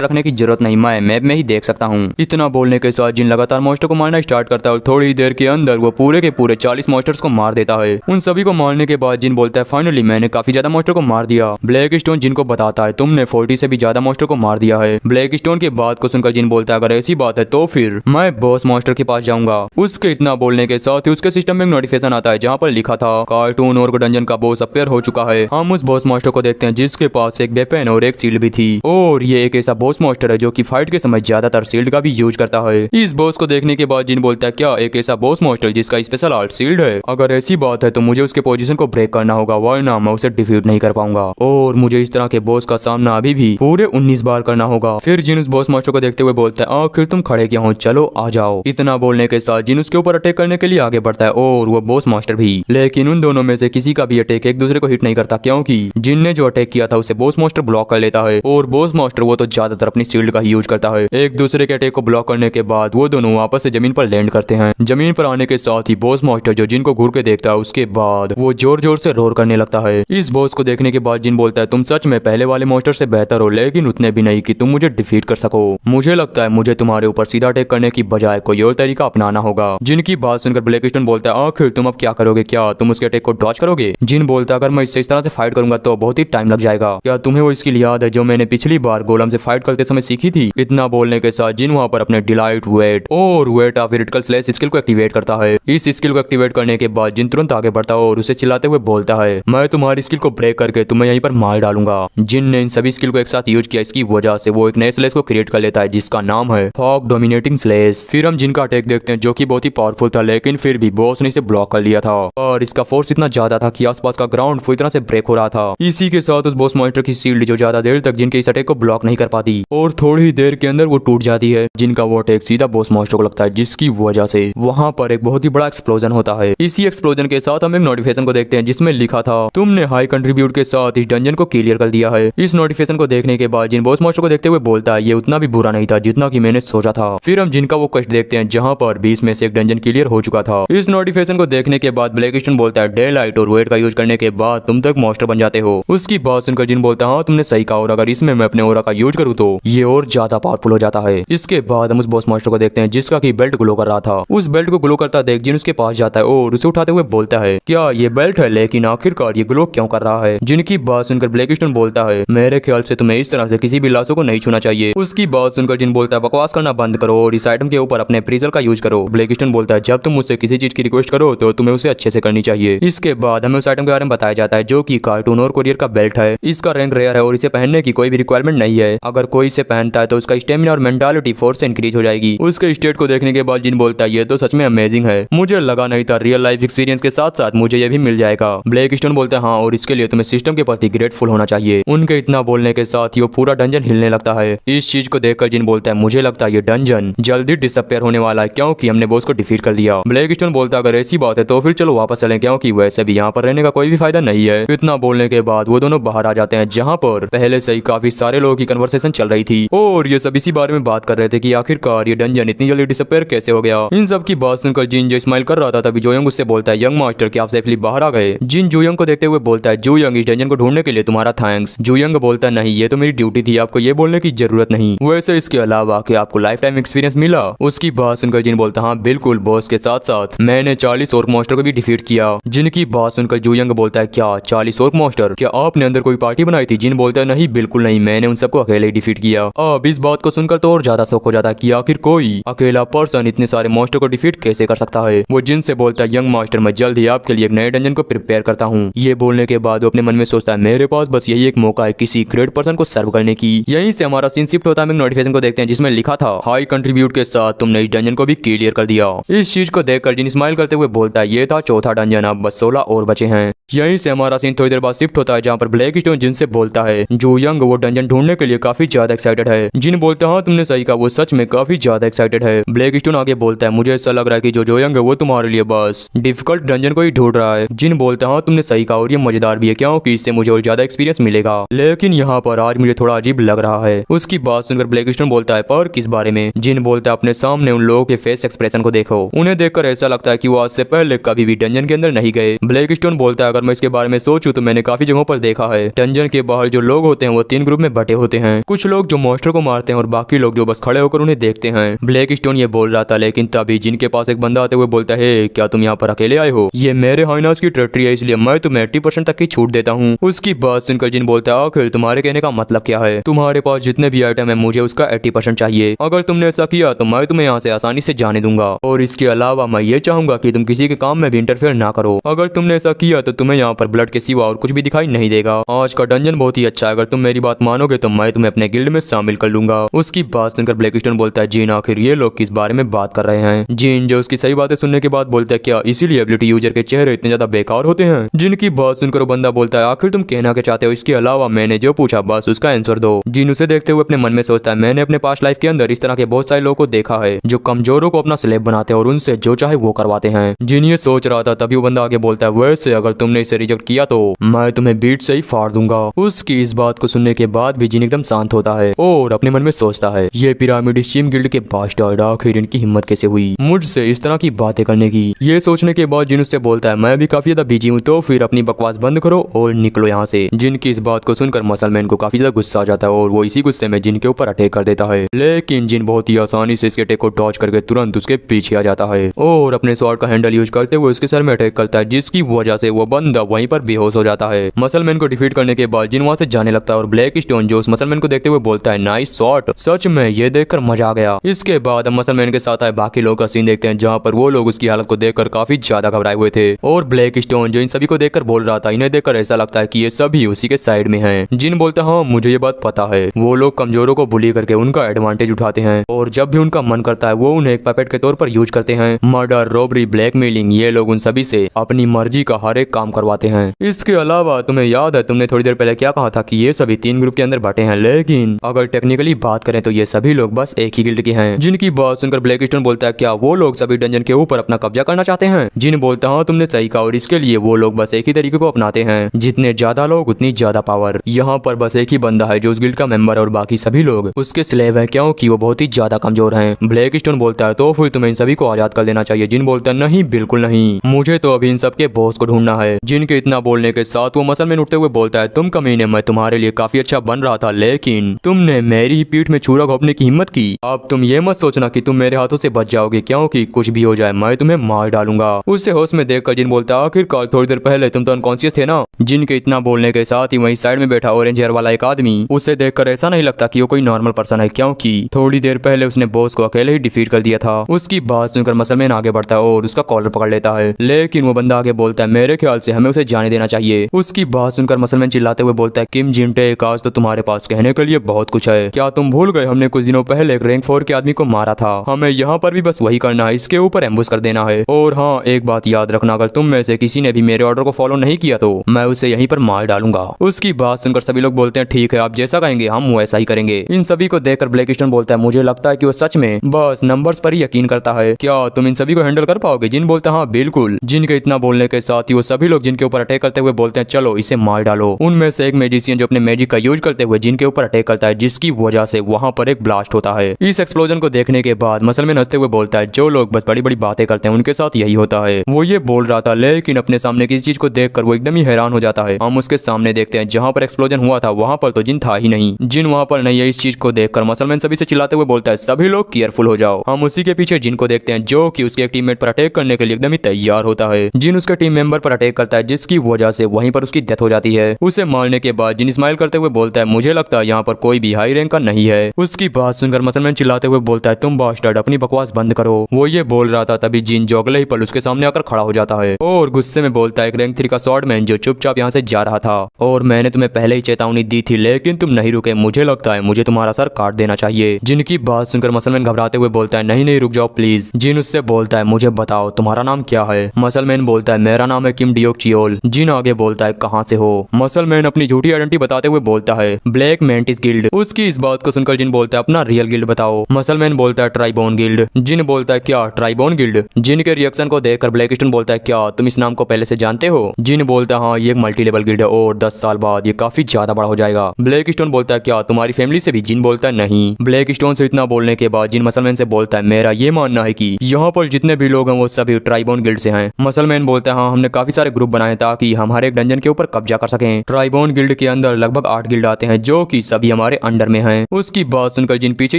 रखने की जरूरत नहीं, मैं मैप में ही देख सकता हूँ। इतना बोलने के साथ जिन लगातार मॉन्स्टर को मारना स्टार्ट करता है और थोड़ी ही देर के अंदर वो पूरे के पूरे 40 मॉन्स्टर्स को मार देता है। उन सभी को मारने के बाद जिन बोलता है फाइनली मैंने काफी ज्यादा मॉन्स्टर को मार दिया। ब्लैक स्टोन जिन को बताता है तुमने 40 से भी ज्यादा मॉन्स्टर को मार दिया है। ब्लैक स्टोन की बात को सुनकर जिन बोलता है अगर ऐसी बात है तो फिर मैं बॉस मॉन्स्टर के पास जाऊंगा। उसके इतना बोलने के साथ ही उसके सिस्टम में एक नोटिफिकेशन आता है जहाँ पर लिखा था कार्टून और डंजन का बॉस अपेयर हो चुका है। हम उस बॉस मॉन्स्टर को देखते हैं जिसके पास एक वेपन और एक शील्ड भी थी और ये एक ऐसा बॉस मॉन्स्टर है जो कि फाइट के समय ज्यादातर शील्ड का भी यूज करता है। इस बॉस को देखने के बाद जिन बोलता है क्या एक ऐसा बॉस मॉन्स्टर जिसका स्पेशल आर्ट शील्ड है? अगर ऐसी बात है तो मुझे उसके पोजीशन को ब्रेक करना होगा वरना मैं उसे डिफीट नहीं कर पाऊंगा और मुझे इस तरह के बॉस का सामना अभी भी पूरे 19 बार करना होगा। फिर जिन उस बॉस मॉन्स्टर को देखते हुए बोलता है आखिर तुम खड़े क्या हो, चलो आ जाओ। इतना बोलने के साथ जिन उसके ऊपर अटैक करने के लिए आगे बढ़ता है और वो बॉस मास्टर भी। लेकिन उन दोनों में से किसी का भी अटैक एक दूसरे को हिट नहीं करता क्योंकि जिन ने जो अटैक किया था उसे बॉस मास्टर ब्लॉक कर लेता है और बॉस मास्टर वो तो ज्यादातर अपनी शील्ड का ही यूज करता है। एक दूसरे के अटैक को ब्लॉक करने के बाद वो दोनों वापस से जमीन पर लैंड करते हैं। जमीन पर आने के साथ ही बॉस मास्टर जो जिन को घूर के देखता है उसके बाद वो जोर जोर से रोर करने लगता है। इस बॉस को देखने के बाद जिन बोलता है तुम सच में पहले वाले मॉन्स्टर से बेहतर हो लेकिन उतने भी नहीं कि तुम मुझे डिफीट कर सको। मुझे लगता है मुझे तुम्हारे ऊपर सीधा अटैक करने की बजाय कोई और तरीका अपनाना होगा। जिनकी बात सुनकर ब्लैक स्टोन बोलता है आखिर तुम अब क्या करोगे, क्या तुम उसके अटैक को डॉज करोगे? जिन बोलता है अगर मैं इससे इस तरह से फाइट करूंगा तो बहुत ही टाइम लग जाएगा। क्या तुम्हें वो स्किल याद है जो मैंने पिछली बार गोलम से फाइट करते समय सीखी थी? इतना बोलने के साथ जिन वहाँ पर अपने डिलाइट वेट और weight of critical slash skill को एक्टिवेट करता है। इस स्किल को एक्टिवेट करने के बाद जिन तुरंत आगे बढ़ता है और उसे चिल्लाते हुए बोलता है मैं तुम्हारी स्किल को ब्रेक करके तुम्हें यहीं पर मार डालूंगा। जिन ने इन सभी स्किल को एक साथ यूज किया इसकी वजह से वो एक नए स्लैश को क्रिएट कर लेता है जिसका नाम है फॉग डोमिनेटिंग स्लैश। फिर हम जिनका अटैक देखते हैं जो कि बहुत ही पावरफुल था लेकिन फिर भी बॉस ने इसे ब्लॉक कर लिया था और इसका फोर्स इतना ज्यादा था कि आसपास का ग्राउंड पूरी तरह से ब्रेक हो रहा था। इसी के साथ उस बॉस मॉन्स्टर की शील्ड जो ज्यादा देर तक जिनके इस अटैक को ब्लॉक नहीं कर पाती और थोड़ी ही देर के अंदर वो टूट जाती है। जिनका वो अटैक सीधा बॉस मॉन्स्टर को लगता है जिसकी वजह से वहां पर एक बहुत ही बड़ा एक्सप्लोजन होता है। इसी एक्सप्लोजन के साथ हम एक नोटिफिकेशन को देखते हैं जिसमें लिखा था तुमने हाई कंट्रीब्यूट के साथ इस डंजन को क्लियर कर दिया है। इस नोटिफिकेशन को देखने के बाद जिन बॉस मॉन्स्टर को देखते हुए बोलता है ये उतना भी बुरा नहीं था जितना कि मैंने सोचा था। फिर हम जिनका वो क्वेस्ट देखते हैं जहां पर 20 में से एक डंजन क्लियर हो चुका था। इस नोटिफिकेशन को देखने के बाद ब्लैक स्टोन बोलता है डे लाइट और वेट का यूज करने के बाद तुम तक मॉन्स्टर बन जाते हो। उसकी बात सुनकर जिन बोलता है हाँ तुमने सही कहा और अगर इसमें मैं अपने ओरा का यूज करूँ तो ये और ज्यादा पावरफुल हो जाता है। इसके बाद हम उस बॉस मॉन्स्टर को देखते हैं जिसका की बेल्ट ग्लो कर रहा था। उस बेल्ट को ग्लो करता देख जिन उसके पास जाता है और उसे उठाते हुए बोलता है क्या ये बेल्ट है लेकिन आखिरकार ये ग्लो क्यों कर रहा है? जिनकी बात सुनकर ब्लैक स्टोन बोलता है मेरे ख्याल से तुम्हें इस तरह से किसी भी लाशों को नहीं छूना चाहिए। उसकी बात सुनकर जिन बोलता है बकवास करना बंद करो और इस आइटम के ऊपर अपने प्रीजल का यूज करो। ब्लैक स्टोन बोलता है जब तुम मुझसे किसी चीज की रिक्वेस्ट करो तो तुम्हें उसे अच्छे से करनी चाहिए। इसके बाद हमें उस आइटम के बारे में बताया जाता है जो कि कार्टून और कोरियर का बेल्ट है। इसका रैंक रेयर है और इसे पहनने की कोई भी रिक्वायरमेंट नहीं है। अगर कोई इसे पहनता है तो उसका स्टेमिना और मेंटालिटी फोर्स से इंक्रीज हो जाएगी। उसके स्टेट को देखने के बाद जिन बोलता है ये तो सच में अमेजिंग है, मुझे लगा नहीं था रियल लाइफ एक्सपीरियंस के साथ साथ मुझे ये भी मिल जाएगा। ब्लैक स्टोन बोलता है हाँ और इसके लिए तुम्हें सिस्टम के प्रति ग्रेटफुल होना चाहिए। उनके इतना बोलने के साथ ही वो पूरा डंजन हिलने लगता है। इस चीज को देखकर जिन बोलता है मुझे लगता है ये डंजन जल्दी डिसअपियर होने वाला है क्योंकि हमने बॉस को डिफीट कर दिया। ब्लैक स्टोन बोलता है अगर ऐसी बात है तो फिर चलो वापस चलें क्योंकि वैसे भी यहाँ पर रहने का कोई भी फायदा नहीं है। इतना बोलने के बाद वो दोनों बाहर आ जाते हैं जहाँ पर पहले से ही काफी सारे लोगों की कन्वर्सेशन चल रही थी और ये सब इसी बारे में बात कर रहे थे कि आखिरकार ये डंजन इतनी जल्दी डिसअपियर कैसे हो गया। इन सब की बात सुनकर जिन जो स्माइल कर रहा था तभी जोयंग उससे बोलता है यंग मास्टर क्या आप सेफली बाहर आ गए? जिन जोयंग को देखते हुए बोलता है जोयंग इस डंजन को ढूंढने के लिए तुम्हारा थैंक्स। जोयंग बोलता है नहीं ये तो मेरी ड्यूटी थी, आपको ये बोलने की जरूरत नहीं। वैसे इसके अलावा कि आपको लाइफ टाइम एक्सपीरियंस मिला? उसकी बात सुनकर जिन बोलता हाँ बिल्कुल बॉस के साथ साथ मैंने 40 और मॉन्स्टर को भी डिफीट किया। जिनकी बात सुनकर जोयंग बोलता है क्या 40 और मॉन्स्टर? क्या आपने अंदर कोई पार्टी बनाई थी? जिन बोलता है नहीं बिल्कुल नहीं, मैंने उन सबको अकेले ही डिफीट किया। अब इस बात को सुनकर तो और ज्यादा शौक हो जाता है कि आखिर कोई अकेला पर्सन इतने सारे मॉन्स्टर को डिफीट कैसे कर सकता है। वो जिन से बोलता है यंग मास्टर मैं जल्द ही आपके लिए एक नए डंजन को प्रिपेयर करता हूँ। ये बोलने के बाद वो अपने मन में सोचता है मेरे पास बस यही एक मौका है किसी ग्रेट पर्सन को सर्व करने की। यहीं से हमारा सीन शिफ्ट होता है। हम नोटिफिकेशन को देखते हैं जिसमें लिखा था हाई कंट्रीब्यूट के साथ तुमने इस डंजन को भी क्लियर कर दिया। इस चीज को देखकर जिन स्माइल करते हुए बोलता है ये था चौथा डंजन, अब बस 16 और बचे हैं। यहीं से हमारा सीन थोड़ी देर बाद शिफ्ट होता है जहाँ पर ब्लैक स्टोन जिन से बोलता है जो यंग वो डंजन ढूंढने के लिए काफी ज्यादा एक्साइटेड है। जिन बोलता है हाँ तुमने सही कहा, वो सच में काफी ज्यादा एक्साइटेड है। ब्लैक स्टोन आगे बोलता है मुझे ऐसा लग रहा है कि जो यंग है वो तुम्हारे लिए बस डिफिकल्ट डंजन को ही ढूंढ रहा है। जिन बोलता है हाँ तुमने सही कहा और ये मजेदार भी है क्योंकि इससे मुझे और ज्यादा एक्सपीरियंस मिलेगा, लेकिन यहाँ पर आज मुझे थोड़ा अजीब लग रहा है। उसकी बात सुनकर ब्लैक स्टोन बोलता है पर किस बारे में? जिन बोलता है अपने सामने उन लोगों के फेस एक्सप्रेशन को देखो, उन्हें देखकर ऐसा लगता है कि वो आज से पहले कभी भी डंजन के अंदर नहीं गए। ब्लैक स्टोन बोलता है अगर मैं इसके बारे में सोचूं तो मैंने काफी जगहों पर देखा है, डंजन के बाहर जो लोग होते हैं वो 3 ग्रुप में बटे होते हैं। कुछ लोग जो मॉन्स्टर को मारते हैं और बाकी लोग जो बस खड़े होकर उन्हें देखते हैं। ब्लैक स्टोन ये बोल रहा था, लेकिन तभी जिन के पास एक बंदा आते हुए बोलता है, क्या तुम यहाँ पर अकेले आए हो? ये मेरे हाइनास की टेरिटरी है, इसलिए मैं तुम्हें 80% तक की छूट देता हूँ। उसकी बात सुनकर जिन बोलता है, आखिर तुम्हारे कहने का मतलब क्या है? तुम्हारे पास जितने भी आइटम है मुझे उसका 80% चाहिए। अगर तुमने ऐसा किया तो मैं तुम्हें यहाँ से आसानी से जाने दूंगा, और इसके अलावा मैं ये चाहूंगा कि तुम किसी के काम में भी इंटरफेयर ना करो। अगर तुमने ऐसा किया तो तुम्हें यहाँ पर ब्लड के सिवा और कुछ भी दिखाई नहीं देगा। आज का डंजन बहुत ही अच्छा है, अगर तुम मेरी बात मानोगे तो मैं तुम्हें अपने गिल्ड में शामिल कर लूंगा। उसकी बात सुनकर ब्लैकस्टोन बोलता है, जीन आखिर ये लोग किस बारे में बात कर रहे हैं? जीन जो उसकी सही बातें सुनने के बाद बोलता है, क्या इसीलिए एबिलिटी यूजर के चेहरे इतने ज्यादा बेकार होते हैं? जिनकी बात सुनकर वो बंदा बोलता है, आखिर तुम कहना क्या चाहते हो? इसके अलावा मैंने जो पूछा बस उसका आंसर दो। जिन उसे देखते हुए अपने मन में सोचता है, मैंने अपने पास्ट लाइफ के अंदर इस तरह के बहुत सारे लोगों को देखा है जो कमजोरों को अपना स्लेव बनाते हैं और उनसे जो चाहे वो करवाते हैं। जिन ये सोच रहा था तभी वो बंदा आगे बोलता है, वैसे अगर तुमने इसे रिजेक्ट किया तो मैं तुम्हें बीट से ही फाड़ दूंगा। उसकी इस बात को सुनने के बाद भी जिन एकदम शांत होता है और अपने मन में सोचता है, ये पिरामिड स्टीम गिल्ड के बास्टर्ड, आखिर इनकी हिम्मत कैसे हुई मुझसे इस तरह की बातें करने की? ये सोचने के बाद जिन उससे बोलता है, मैं भी काफी ज्यादा बिजी हूँ, तो फिर अपनी बकवास बंद करो और निकलो यहाँ से। जिन की इस बात को सुनकर मसलमैन को काफी ज्यादा गुस्सा आ जाता है और वो इसी गुस्से में जिन के ऊपर अटैक कर देता है, लेकिन जिन बहुत ही आसानी से इसके अटैक को डॉज करके तुरंत उसके पीछे आ जाता है और अपने स्वॉर्ड का हैंडल यूज करते हुए उसके सर में अटैक करता है, जिसकी वजह से वो बंदा वहीं पर बेहोश हो जाता है। मसलमैन को डिफीट करने के बाद जिन वहां से जाने लगता है और ब्लैक स्टोन जो उस मसलमैन को देखते हुए बोलता है, नाइस शॉट, सच में ये देखकर मजा आ गया। इसके बाद हम मसलमैन के साथ आए बाकी लोग का सीन देखते हैं, जहाँ पर वो लोग उसकी हालत को देखकर काफी ज्यादा घबराए हुए थे और ब्लैक स्टोन जो इन सभी को देखकर बोल रहा था, इन्हें देखकर ऐसा लगता है कि ये सभी उसी के साइड में हैं। जिन बोलता है, हाँ मुझे ये बात पता है, वो लोग कमजोरों को बुली करके उनका एडवांटेज उठाते हैं और जब भी उनका मन करता है वो उन्हें एक पपेट के तौर पर यूज करते हैं। मर्डर, रॉबरी, ब्लैकमेलिंग, ये लोग उन सभी से अपनी मर्जी का हर एक काम करवाते हैं। इसके अलावा तुम्हें याद है तुमने थोड़ी देर पहले क्या कहा था कि ये सभी 3 ग्रुप के अंदर बटे हैं, लेकिन अगर टेक्निकली बात करें तो ये सभी लोग बस एक ही गिल्ड के हैं। जिनकी बात सुनकर ब्लैकस्टोन बोलता है, क्या वो लोग सभी डंजन के ऊपर अपना कब्जा करना चाहते हैं? जिन बोलता है, हाँ तुमने सही कहा, और इसके लिए वो लोग बस एक ही तरीके को अपनाते हैं, जितने ज्यादा लोग उतनी ज्यादा पावर। यहाँ पर बस एक ही बंदा है जो उस गिल्ड का मेंबर है और बाकी सभी लोग उसके स्लेव है, क्योंकि वो बहुत ही ज्यादा कमजोर है। ब्लैकस्टोन बोलता है, तो फिर तुम्हें इन सभी को आजाद कर देना चाहिए। जिन बोलता है, नहीं बिल्कुल नहीं, मुझे तो अभी इन सबके बॉस को ढूंढना है। जिनके इतना बोलने के साथ वो मसलमैन उठते हुए बोलता है, तुम कमीने, मैं तुम्हारे लिए काफी अच्छा बन रहा था, लेकिन तुमने मेरी ही पीठ में छुरा घोंपने की हिम्मत की। अब तुम ये मत सोचना कि तुम मेरे हाथों से बच जाओगे, क्योंकि कुछ भी हो जाए मैं तुम्हें मार डालूंगा। उससे होश में देखकर जिन बोलता है, आखिरकार थोड़ी देर पहले तुम तो अनकॉन्शियस थे ना? जिनके इतना बोलने के साथ ही वहीं साइड में बैठा ऑरेंज हेयर वाला एक आदमी, उसे देखकर ऐसा नहीं लगता कि वो कोई नॉर्मल पर्सन है, क्योंकि थोड़ी देर पहले उसने बॉस को अकेले ही डिफीट कर दिया था। उसकी बात सुनकर मसलमैन आगे बढ़ता है और उसका कॉलर पकड़ लेता है, लेकिन वो बंदा आगे बोलता है, मेरे ख्याल से हमें उसे जाने देना चाहिए। उसकी बात सुनकर मसलमैन चिल्लाते हुए बोलता है, किम जिनटेक, आज तो तुम्हारे पास कहने के लिए बहुत कुछ है। क्या तुम भूल गए हमने कुछ दिनों पहले एक रैंक 4 के आदमी को मारा था? हमें यहाँ पर भी बस वही करना है, इसके ऊपर एम्बुश कर देना है। और हाँ, एक बात याद रखना, अगर तुम में से किसी ने भी मेरे ऑर्डर को फॉलो नहीं किया तो मैं उसे यहीं पर मार डालूंगा। उसकी बात सुनकर सभी लोग बोलते हैं, ठीक है, आप जैसा कहेंगे हम वैसा ही करेंगे। इन सभी को देखकर ब्लैकस्टोन बोलता है, मुझे लगता है कि वो सच में बस नंबर्स पर ही यकीन करता है। क्या तुम इन सभी को हैंडल कर पाओगे? जिन बोलता है, हाँ बिल्कुल। जिन के इतना बोलने के साथ ही वो सभी लोग जिनके ऊपर अटैक करते हुए बोलते हैं, चलो इसे मार डालो। उनमें से एक मैजिशियन जो अपने मैजिक का यूज करते हुए जिनके ऊपर अटैक करता है, जिसकी वजह से वहां पर एक ब्लास्ट होता है। इस एक्सप्लोजन को देखने के बाद मसलमैन हंसते हुए बोलता है, जो लोग बस बड़ी बड़ी बातें करते हैं उनके साथ यही होता है। वो ये बोल रहा था, लेकिन अपने सामने किसी चीज को देखकर वो एकदम ही हैरान हो जाता है। हम उसके सामने देखते हैं जहाँ पर एक्सप्लोजन हुआ था वहां पर तो जिन था ही नहीं। जिन वहां पर नहीं है। इस चीज को देखकर मसलमैन सभी से चिल्लाते हुए बोलता है, सभी लोग केयरफुल हो जाओ। हम उसी के पीछे जिन को देखते हैं जो कि उसके एक टीममेट पर अटैक करने के लिए एकदम ही तैयार होता है। जिन उसके टीम मेंबर पर अटैक करता है, जिसकी वजह से वहीं पर उसकी डेथ हो जाती है। उसे मारने के बाद जिन स्माइल करते हुए बोलता है, मुझे लगता है यहाँ पर कोई भी हाई रैंक का नहीं है। उसकी बात सुनकर मसलमैन चिल्लाते हुए बोलता है, तुम बास्टर्ड अपनी बकवास बंद करो। वो ये बोल रहा था तभी जिन जो अगले ही पल उसके सामने आकर खड़ा हो जाता है और गुस्से में बोलता है, एक रैंक 3 का स्वॉर्डमैन जो चुपचाप यहाँ से जा रहा था और मैंने तुम्हें पहले ही चेतावनी दी थी, लेकिन तुम नहीं रुके। मुझे लगता है मुझे तुम्हारा सर काट देना चाहिए। जिनकी बात सुनकर मसलमैन घबराते हुए बोलता है, नहीं नहीं रुक जाओ प्लीज। जिन उससे बोलता है, मुझे बताओ तुम्हारा नाम क्या है? मसलमैन बोलता है, मेरा नाम है किम डियोक चियोल। जिन आगे बोलता है, कहाँ से हो? मसलमैन अपनी झूठी आइडेंटिटी बताते हुए बोलता है, ब्लैक मेंटिस गिल्ड। उसकी इस बात को सुनकर जिन बोलता है, अपना रियल गिल्ड बताओ। मसलमैन बोलता है, ट्राइबोन गिल्ड। जिन बोलता है, क्या ट्राइबोन गिल्ड? जिन के रिएक्शन को देखकर ब्लैकस्टोन बोलता है, क्या तुम इस नाम को पहले से जानते हो? जिन बोलता है, हाँ ये एक मल्टी लेवल गिल्ड है और 10 साल बाद ये काफी ज्यादा बड़ा हो जाएगा। ब्लैकस्टोन बोलता है, क्या तुम्हारी फैमिली से भी? जिन बोलता है, नहीं। ब्लैकस्टोन से इतना बोलने के बाद जिन मसलमैन से बोलता है, मेरा ये मानना है कि यहाँ पर जितने भी लोग हैं वो सभी ट्राइबोन गिल्ड से हैं। मसलमैन बोलता है, हाँ हमने काफी सारे ग्रुप ग्रुप बनाएं ताकि हमारे डंजन के ऊपर कब्जा कर सकें। ट्राइबोन गिल्ड के अंदर लगभग 8 गिल्ड आते हैं जो कि सभी हमारे अंडर में हैं। उसकी बात सुनकर जिन पीछे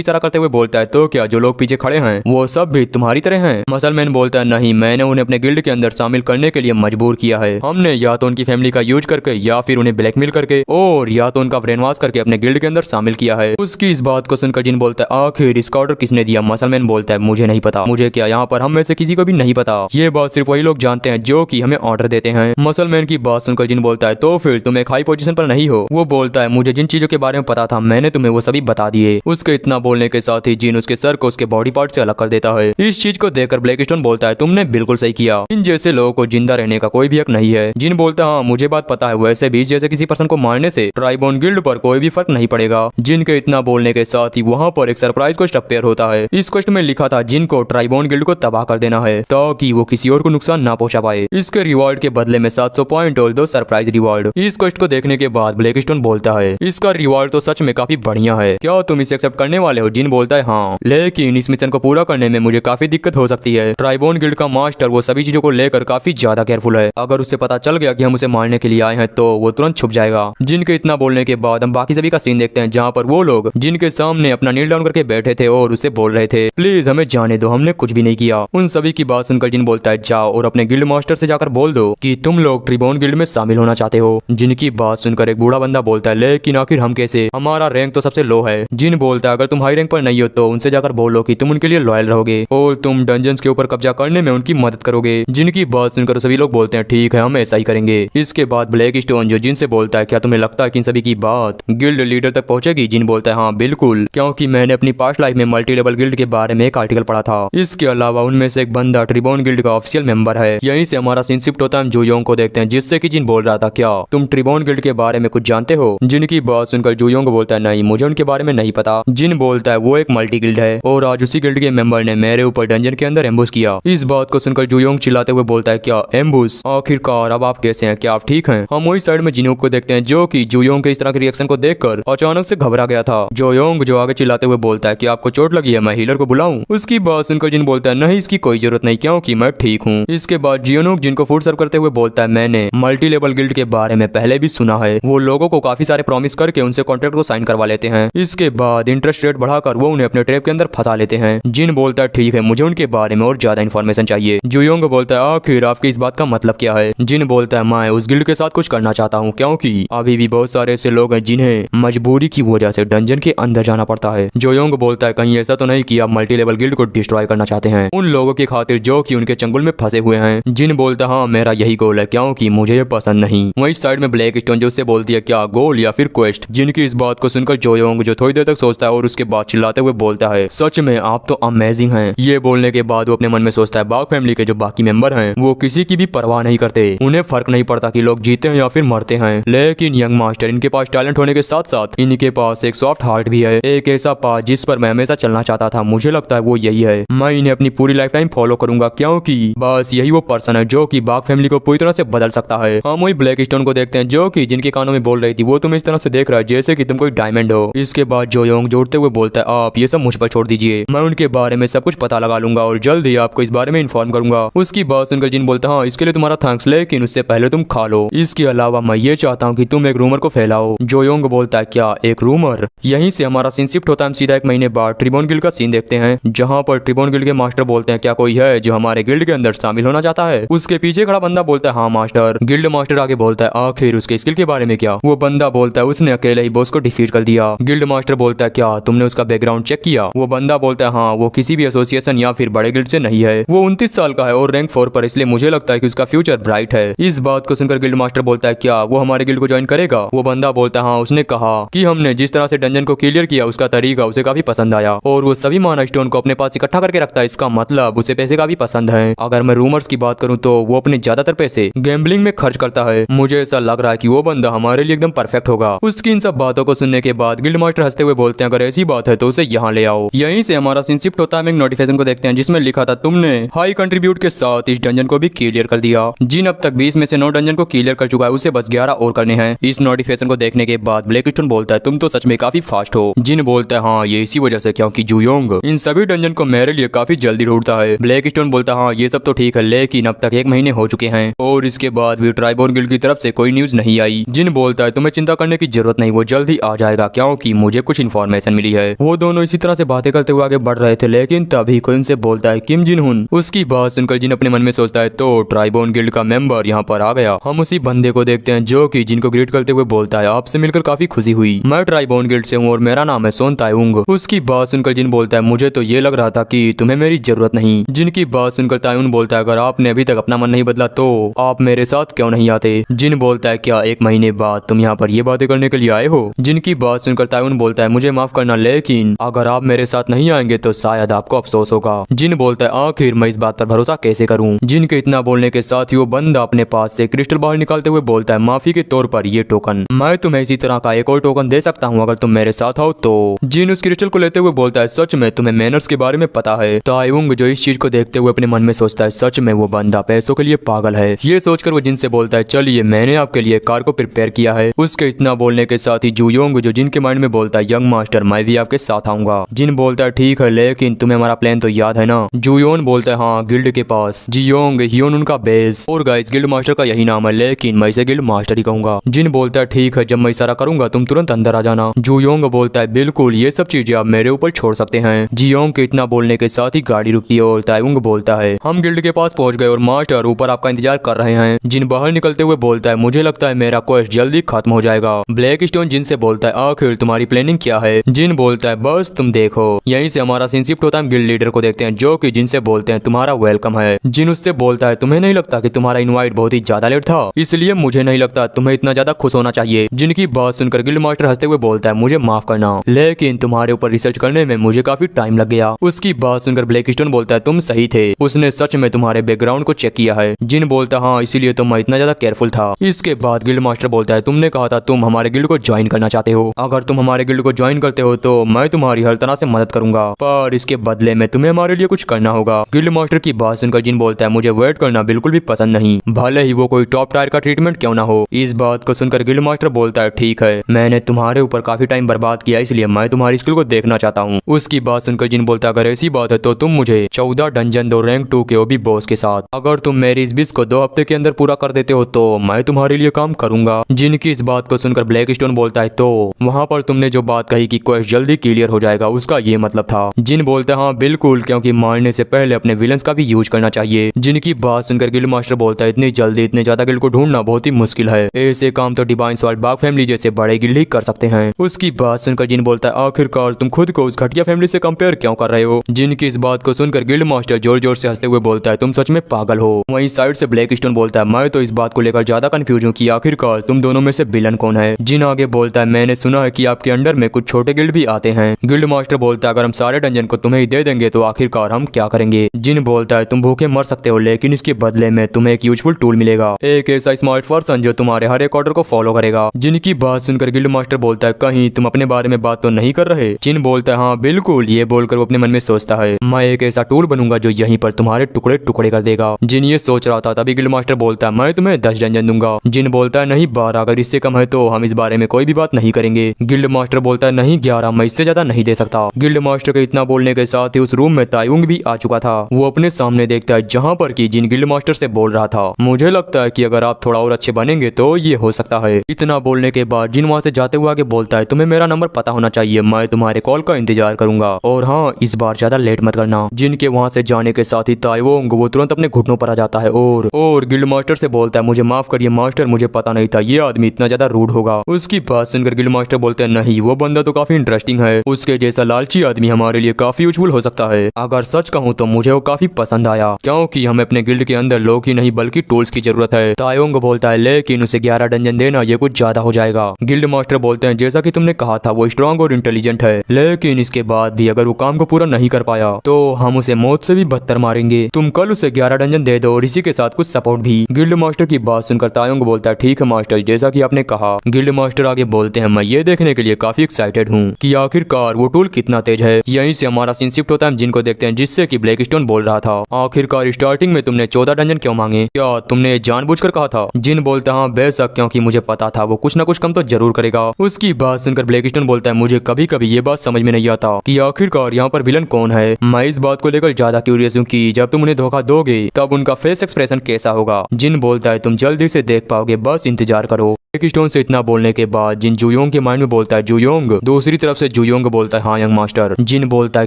इशारा करते हुए बोलता है तो क्या जो लोग पीछे खड़े हैं वो सब भी तुम्हारी तरह हैं? मसलमैन बोलता है नहीं, मैंने उन्हें अपने गिल्ड के अंदर शामिल करने के लिए मजबूर किया है। हमने या तो उनकी फैमिली का यूज करके या फिर उन्हें ब्लैकमेल करके और या तो उनका ब्रेन वॉश करके अपने गिल्ड के अंदर शामिल किया है। उसकी इस बात को सुनकर जिन बोलता है आखिर इसका ऑर्डर किसने दिया? मसलमैन बोलता है मुझे नहीं पता। मुझे क्या, यहाँ पर हम में से किसी को भी नहीं पता। ये बात सिर्फ वही लोग जानते हैं जो कि हमें ऑर्डर देते हैं। मसलमैन की बात सुनकर जिन बोलता है तो फिर तुम एक हाई पोजीशन पर नहीं हो? वो बोलता है मुझे जिन चीजों के बारे में पता था मैंने तुम्हें वो सभी बता दिए। उसके इतना बोलने के साथ ही जिन उसके सर को उसके बॉडी पार्ट से अलग कर देता है। इस चीज को देखकर ब्लैकस्टोन बोलता है तुमने बिल्कुल सही किया, इन जैसे लोगों को जिंदा रहने का कोई भी हक नहीं है। जिन बोलता है हाँ मुझे बात पता है, वैसे भी जैसे किसी पर्सन को मारने से ट्राइबोन गिल्ड पर कोई भी फर्क नहीं पड़ेगा। जिन के इतना बोलने के साथ ही वहाँ पर एक सरप्राइज क्वेस्ट अपेयर होता है। इस क्वेस्ट में लिखा था जिन को ट्राइबोन गिल्ड को तबाह कर देना है ताकि वो किसी और को नुकसान ना पहुंचा पाए। इसके रिवॉर्ड के बदले में 700 पॉइंट और 2 सरप्राइज रिवॉर्ड। इस क्वेस्ट को देखने के बाद ब्लैकस्टोन बोलता है इसका रिवॉर्ड तो सच में काफी बढ़िया है, क्या तुम इसे एक्सेप्ट करने वाले हो? जिन बोलता है हाँ, लेकिन इस मिशन को पूरा करने में मुझे काफी दिक्कत हो सकती है। ट्राइबोन गिल्ड का मास्टर वो सभी चीजों को लेकर काफी ज्यादा केयरफुल है। अगर उसे पता चल गया कि हम उसे मारने के लिए आए हैं तो वो तुरंत छुप जाएगा। जिनके इतना बोलने के बाद हम बाकी सभी का सीन देखते हैं जहाँ पर वो लोग जिनके सामने अपना नील डाउन करके बैठे थे और उसे बोल रहे थे प्लीज हमें जाने दो, हमने कुछ भी नहीं किया। उन सभी की बात सुनकर जिन बोलता है जाओ और अपने गिल्ड मास्टर से जाकर बोल दो कि तुम लोग ट्राइबोन गिल्ड में शामिल होना चाहते हो। जिनकी बात सुनकर एक बूढ़ा बंदा बोलता है लेकिन आखिर हम कैसे, हमारा रैंक तो सबसे लो है। जिन बोलता है अगर तुम हाई रैंक पर नहीं हो तो उनसे जाकर बोलो कि तुम उनके लिए लॉयल रहोगे और तुम डंजन्स के ऊपर कब्जा करने में उनकी मदद करोगे। जिनकी बात सुनकर सभी लोग बोलते हैं ठीक है हम ऐसा ही करेंगे। इसके बाद ब्लैकस्टोन जो जिन से बोलता है क्या तुम्हें लगता है कि इन सभी की बात गिल्ड लीडर तक पहुंचेगी? जिन बोलता है हाँ बिल्कुल, क्योंकि मैंने अपनी पास्ट लाइफ में मल्टी लेवल गिल्ड के बारे में एक आर्टिकल पढ़ा था। इसके अलावा उनमें से एक बंदा ट्राइबोन गिल्ड का ऑफिशियल मेंबर है। यहीं से हमारा सीन शिफ्ट होता है, हम जुयोंग को देखते हैं जिससे कि जिन बोल रहा था क्या तुम ट्राइबोन गिल्ड के बारे में कुछ जानते हो? जिनकी बात सुनकर जुयोंग बोलता है नहीं मुझे उनके बारे में नहीं पता। जिन बोलता है वो एक मल्टी गिल्ड है और आज उसी गिल्ड के मेंबर ने मेरे ऊपर डंजन के अंदर एम्बुश किया। इस बात को सुनकर जुयोंग चिल्लाते हुए बोलता है क्या एम्बुश? आखिरकार अब आप कैसे हैं, क्या आप ठीक हैं? हम वही साइड में जिनोक को देखते हैं जो कि जुयोंग के इस तरह के रिएक्शन को देखकर अचानक से घबरा गया था। जुयोंग जो आगे चिल्लाते हुए बोलता है कि आपको चोट लगी है, मैं हीलर को बुलाऊं? उसकी बात सुनकर जिन बोलता है नहीं इसकी कोई जरूरत नहीं क्योंकि मैं ठीक हूँ। इसके बाद जियोनोक जिनको फूड सर्व करते हुए बोलता है मैंने मल्टी लेवल गिल्ड के बारे में पहले भी सुना है, वो लोगों को काफी सारे प्रॉमिस करके उनसे कॉन्ट्रैक्ट को साइन करवा लेते हैं। इसके बाद इंटरेस्ट रेट बढ़ाकर वो उन्हें अपने ट्रैप के अंदर फंसा लेते हैं। जिन बोलता है ठीक है मुझे उनके बारे में और ज्यादा इन्फॉर्मेशन चाहिए। जुयोंग बोलता है आखिर आपकी इस बात का मतलब क्या है? जिन बोलता है मैं उस गिल्ड के साथ कुछ करना चाहता हूँ क्योंकि अभी भी बहुत सारे ऐसे लोग हैं जिन्हें मजबूरी की वजह से डंजन के अंदर जाना पड़ता है। जुयोंग बोलता है कहीं ऐसा तो नहीं कि आप मल्टी लेवल गिल्ड को डिस्ट्रॉय करना चाहते हैं उन लोगों की खातिर जो कि उनके चंगुल में फंसे हुए हैं? जिन बोलता हाँ मेरा यही गोल है क्योंकि मुझे ये पसंद नहीं। वही साइड में ब्लैकस्टोन जो उससे बोलती है क्या गोल या फिर क्वेस्ट? जिनकी इस बात को सुनकर जुयोंग जो थोड़ी देर तक सोचता है और उसके बाद चिल्लाते हुए बोलता है सच में आप तो अमेजिंग हैं। ये बोलने के बाद वो अपने मन में सोचता है बाग फैमिली के जो बाकी मेंबर हैं वो किसी की भी परवाह नहीं करते, उन्हें फर्क नहीं पड़ता कि लोग जीते हैं या फिर मरते हैं। लेकिन यंग मास्टर इनके पास टैलेंट होने के साथ साथ इनके पास एक सॉफ्ट हार्ट भी है, एक ऐसा पाथ जिस पर मैं हमेशा चलना चाहता था। मुझे लगता है वो यही है, मैं इन्हें अपनी पूरी लाइफ टाइम फॉलो करूंगा क्योंकि बस यही वो पर्सन है जो कि बाग फैमिली को पूरी तरह से बदल सकता है। हम वही ब्लैकस्टोन को देखते हैं जो कि जिनके कानों में बोल रही थी वो तुम्हें इस तरह से देख रहा है जैसे कि तुम कोई डायमंड हो। इसके बाद जुयोंग जोड़ते हुए बोलता है आप ये सब मुझ पर छोड़ दीजिए, मैं उनके बारे में सब कुछ पता लगा लूंगा और जल्द ही आपको इस बारे में इन्फॉर्म करूंगा। उसकी बात सुनकर जिन बोलता हाँ इसके लिए तुम्हारा थैंक्स, लेकिन उससे पहले तुम खा लो। इसके अलावा मैं ये चाहता हूँ कि तुम एक रूमर को फैलाओ। जुयोंग बोलता है क्या एक रूमर? यहीं से हमारा सीन शिफ्ट होता है, हम सीधा एक महीने बाद ट्राइबोन गिल्ड का सीन देखते हैं जहाँ पर ट्राइबोन गिल्ड के मास्टर बोलते हैं क्या कोई है जो हमारे गिल्ड के अंदर शामिल होना चाहता है? उसके पीछे खड़ा बंदा बोलता है हाँ मास्टर। गिल्ड मास्टर आगे बोलता है आखिर उसके स्किल के बारे में क्या? वो बंदा बोलता है उसने अकेले ही बॉस को डिफीट कर दिया। गिल्ड मास्टर बोलता है क्या तुमने उसका बैकग्राउंड चेक किया? वो बंदा बोलता है हाँ वो किसी भी एसोसिएशन या फिर बड़े गिल्ड से नहीं है, वो 29 साल का है और रैंक 4 पर, इसलिए मुझे लगता है कि उसका फ्यूचर ब्राइट है। इस बात को सुनकर गिल्ड मास्टर बोलता है क्या वो हमारे गिल्ड को ज्वाइन करेगा? वो बंदा बोलता है हाँ उसने कहा कि हमने जिस तरह से डंजन को क्लियर किया उसका तरीका उसे काफी पसंद आया और वो सभी माना स्टोन को अपने पास इकट्ठा करके रखता है, इसका मतलब उसे पैसे काफी पसंद है। अगर मैं रूमर्स की बात करूँ तो वो अपने ज्यादातर पैसे गैम्बलिंग में खर्च करता है। मुझे ऐसा लग रहा है कि वो बंदा हमारे लिए एकदम परफेक्ट होगा। उसकी इन सब बातों को सुनने के बाद गिल्ड मास्टर हंसते हुए बोलते हैं अगर ऐसी बात है तो उसे यहाँ ले आओ। यहीं से हमारा सीन शिफ्ट होता है, हम एक नोटिफिकेशन को देखते हैं जिसमें लिखा था तुमने हाई कंट्रीब्यूट के साथ इस डंजन को भी क्लियर कर दिया। जिन अब तक 20 में से 9 डंजन को क्लियर कर चुका है, उसे बस 11 और करने हैं। इस नोटिफिकेशन को देखने के बाद ब्लैकस्टोन बोलता है तुम तो सच में काफी फास्ट हो। जिन बोलता है हाँ ये इसी वजह से क्योंकि जुयोंग इन सभी डंजन को मेरे लिए काफी जल्दी ढूंढता है। ब्लैकस्टोन बोलता है हाँ ये सब तो ठीक है लेकिन अब तक 1 महीने हो चुके हैं और इसके बाद भी ट्राइबोन गिल्ड की तरफ से कोई न्यूज नहीं आई। जिन बोलता है तुम्हें चिंता करने की जरूरत नहीं, वो जल्द ही आ जाएगा क्योंकि मुझे कुछ इन्फॉर्मेशन मिली है। वो दोनों इसी तरह से बातें करते हुए आगे बढ़ रहे थे, लेकिन तभी कोई उनसे बोलता है किम जिन हुन। उसकी बात सुनकर जिन अपने मन में सोचता है तो ट्राइबोन गिल्ड का मेंबर यहाँ पर आ गया। हम उसी बंदे को देखते हैं जो कि जिनको ग्रीट करते हुए बोलता है आपसे मिलकर काफी खुशी हुई, मैं ट्राइबोन गिल्ड से हूँ और मेरा नाम है सोन तायुंग। उसकी बात सुनकर जिन बोलता है मुझे तो ये लग रहा था कि तुम्हें मेरी जरूरत नहीं। जिनकी बात सुनकर तायुन बोलता है अगर आपने अभी तक अपना मन नहीं बदला तो आप मेरे साथ क्यों नहीं आते। जिन बोलता है क्या 1 महीने बाद तुम यहाँ पर ये बातें करने के लिए आए हो। जिनकी बात सुनकर तायुन बोलता है मुझे माफ करना, लेकिन अगर आप मेरे साथ नहीं आएंगे तो शायद आपको अफसोस होगा। जिन बोलता है आखिर मैं इस बात पर भरोसा कैसे करूं। जिन के इतना बोलने के साथ ही वो बंदा अपने पास से क्रिस्टल बाहर निकालते हुए बोलता है माफी के तौर पर ये टोकन, मैं तुम्हें इसी तरह का एक और टोकन दे सकता हूँ अगर तुम मेरे साथ आओ तो। जिन उस क्रिस्टल को लेते हुए बोलता है सच में तुम्हें मैनर्स के बारे में पता है। तायुंग जो इस चीज को देखते हुए अपने मन में सोचता है सच में वो बंदा पैसों के लिए पागल है। ये सोचकर वो जिन से बोलता है चलिए मैंने आपके लिए कार को प्रिपेयर किया है। उसके इतना बोलने के साथ ही जुयोंग जो जिन के माइंड में बोलता है यंग मास्टर मैं भी आपके साथ आऊंगा। जिन बोलता है ठीक है लेकिन तुम्हें हमारा प्लान तो याद है ना। जुयोन बोलता है हाँ गिल्ड के पास जियोंग हियोन उनका बेस और गाइस गिल्ड मास्टर का यही नाम है, लेकिन मैं इसे गिल्ड मास्टर ही कहूंगा। जिन बोलता है ठीक है जब मैं इशारा करूंगा तुम तुरंत अंदर आ जाना। जुयोंग बोलता है बिल्कुल ये सब चीजें आप मेरे ऊपर छोड़ सकते हैं। जियोंग के इतना बोलने के साथ ही गाड़ी रुकती है और तायुंग बोलता है हम गिल्ड के पास पहुंच गए और मास्टर ऊपर आपका इंतजार कर रहे हैं। जिन बाहर निकलते हुए बोलता है मुझे लगता है मेरा क्वेस्ट जल्दी खत्म हो जाएगा। ब्लैक स्टोन जिन से बोलता है आखिर तुम्हारी प्लानिंग क्या है। जिन बोलता है बस तुम देखो। यहीं से हमारा सीन शिफ्ट होता है, गिल्ड लीडर को देखते हैं जो कि जिनसे बोलते हैं तुम्हारा वेलकम है। जिन उससे बोलता है तुम्हें नहीं लगता कि तुम्हारा इनवाइट बहुत ही ज्यादा लेट था, इसलिए मुझे नहीं लगता तुम्हें इतना ज्यादा खुश होना चाहिए। जिनकी बात सुनकर गिल्ड मास्टर हंसते हुए बोलता है मुझे माफ करना लेकिन तुम्हारे ऊपर रिसर्च करने में मुझे काफी टाइम लग गया। उसकी बात सुनकर ब्लैक स्टोन बोलता है तुम सही थे, उसने सच में तुम्हारे बैकग्राउंड को चेक किया है। जिन बोलता हाँ इसीलिए तो मैं इतना ज्यादा केयरफुल था। इसके बाद गिल्ड मास्टर बोलता है तुमने कहा था तुम हमारे गिल्ड को ज्वाइन करना चाहते हो, अगर तुम हमारे गिल्ड को ज्वाइन करते हो तो मैं तुम्हारी हर तरह से मदद करूंगा, पर इसके बदले में तुम्हें हमारे लिए कुछ करना होगा। गिल्ड मास्टर की बात सुनकर जिन बोलता है मुझे वेट करना बिल्कुल भी पसंद नहीं, भले ही वो कोई टॉप टायर का ट्रीटमेंट क्यों ना हो। इस बात को सुनकर गिल्ड मास्टर बोलता है ठीक है मैंने तुम्हारे ऊपर काफी टाइम बर्बाद किया इसलिए मैं तुम्हारी स्किल को देखना चाहता हूँ। उसकी बात सुनकर जिन बोलता है अगर ऐसी बात है तो तुम मुझे 14 डंजन दो रैंक 2 के वो भी बॉस के साथ, अगर तुम मेरी इस विश को 2 हफ्ते के अंदर पूरा कर देते हो तो मैं तुम्हारे लिए काम करूंगा। जिनकी इस बात को सुनकर ब्लैक स्टोन बोलता है तो वहाँ पर तुमने जो बात कही कि क्वेस्ट जल्दी क्लियर हो जाएगा उसका ये मतलब था। जिन बोलता है हाँ बिल्कुल क्योंकि मारने से पहले अपने विलन्स का भी यूज करना चाहिए। जिनकी बात सुनकर गिल्ड मास्टर बोलता है इतनी जल्दी इतने ज्यादा गिल्ड को ढूंढना बहुत ही मुश्किल है, ऐसे काम तो डिवाइन सॉल्ट बाग फैमिली जैसे बड़े गिल्ड ही कर सकते हैं। उसकी बात सुनकर जिन बोलता है आखिरकार तुम खुद को उस घटिया फैमिली से कंपेयर क्यों कर रहे हो। जिनकी इस बात को सुनकर गिल्ड मास्टर जोर जोर से हंसते हुए बोलता है तुम सच में पागल हो। वहीं साइड से ब्लैक स्टोन बोलता है मैं तो इस बात को लेकर ज्यादा कंफ्यूज हूँ कि आखिरकार तुम दोनों में से विलन कौन है। जिन आगे बोलता है मैंने सुना है कि आपके अंडर में कुछ छोटे गिल्ड भी आते हैं। गिल्ड मास्टर बोलता है अगर हम सारे डंजन को तुम्हें ही दे देंगे तो आखिरकार हम क्या करेंगे। जिन बोलता है तुम भूखे मर सकते हो लेकिन इसके बदले में तुम्हें एक यूजफुल टूल मिलेगा, एक ऐसा स्मार्ट पर्सन जो तुम्हारे हर एक ऑर्डर को फॉलो करेगा। जिनकी बात सुनकर गिल्ड मास्टर बोलता है कहीं तुम अपने बारे में बात तो नहीं कर रहे। जिन बोलता है हाँ बिल्कुल, ये बोलकर वो अपने मन में सोचता है मैं एक ऐसा टूल बनूंगा जो यहीं पर तुम्हारे टुकड़े टुकड़े कर देगा। जिन ये सोच रहा था तभी गिल्ड मास्टर बोलता है मैं तुम्हें 10 डंजन दूंगा। जिन बोलता है नहीं 12, अगर इससे कम है तो हम इस बारे में कोई भी बात नहीं करेंगे। गिल्ड मास्टर बोलता है नहीं 11, मैं इससे ज्यादा नहीं दे सकता। गिल्ड मास्टर के इतना बोलने के साथ ही उस रूम में तायुंग भी आ चुका था। वो अपने सामने देखता है जहाँ पर कि जिन गिल्ड मास्टर से बोल रहा था मुझे लगता है कि अगर आप थोड़ा और अच्छे बनेंगे तो ये हो सकता है। इतना बोलने के बाद जिन वहाँ से जाते हुए आगे बोलता है तुम्हें मेरा नंबर पता होना चाहिए, मैं तुम्हारे कॉल का इंतजार करूंगा और हाँ इस बार ज्यादा लेट मत करना। जिनके वहाँ से जाने के साथ ही तायुंग वो तुरंत अपने घुटनों पर आ जाता है और गिल्ड मास्टर से बोलता है मुझे माफ करिए मास्टर, मुझे पता नहीं था ये आदमी इतना ज्यादा रूड होगा। उसकी बात सुनकर गिल्ड मास्टर बोलते हैं नहीं वो बंदा तो काफी इंटरेस्टिंग है, उसके जैसा लालची आदमी हमारे लिए काफी यूजफुल हो सकता है। अगर सच कहूँ तो मुझे वो काफी पसंद आया क्योंकि हमें अपने गिल्ड के अंदर लोग ही नहीं बल्कि टूल्स की जरूरत है। तायुंग बोलता है लेकिन उसे 11 डंजन देना ये कुछ ज्यादा हो जाएगा। गिल्ड मास्टर बोलते हैं जैसा कि तुमने कहा था वो स्ट्रांग और इंटेलिजेंट है, लेकिन इसके बाद भी अगर वो काम को पूरा नहीं कर पाया तो हम उसे मौत से भी बदतर मारेंगे। तुम कल उसे 11 डंजन दे दो और इसी के साथ कुछ सपोर्ट भी। गिल्ड मास्टर की बात सुनकर तायुंग बोलता है ठीक है मास्टर, जैसा कि आपने कहा। गिल्ड मास्टर आगे बोलते हैं मैं ये देखने के लिए काफी एक्साइटेड हूँ कि आखिरकार वो टूल कितना तेज है। यहीं से हमारा सीन शिफ्ट होता है जिनको देखते हैं जिससे कि ब्लैक स्टोन बोल रहा था आखिरकार स्टार्टिंग में तुमने 14 डंजन क्यों मांगे, क्या तुमने जानबूझकर कहा था। जिन बोलता हाँ बेशक, क्योंकि मुझे पता था वो कुछ न कुछ कम तो जरूर करेगा। उसकी बात सुनकर ब्लैक स्टोन बोलता है मुझे कभी कभी ये बात समझ में नहीं आता कि आखिरकार यहाँ पर विलन कौन है। मैं इस बात को लेकर ज्यादा क्यूरियस हूँ कि जब तुम उन्हें धोखा दोगे तब उनका फेस एक्सप्रेशन कैसा कैसा होगा। जिन बोलता है तुम जल्दी से देख पाओगे, बस इंतजार करो। ब्लैक स्टोन से इतना बोलने के बाद जिन जुयोंग के माइंड में बोलता है जुयोंग। दूसरी तरफ से जुयोंग बोलता है हाँ यंग मास्टर। जिन बोलता है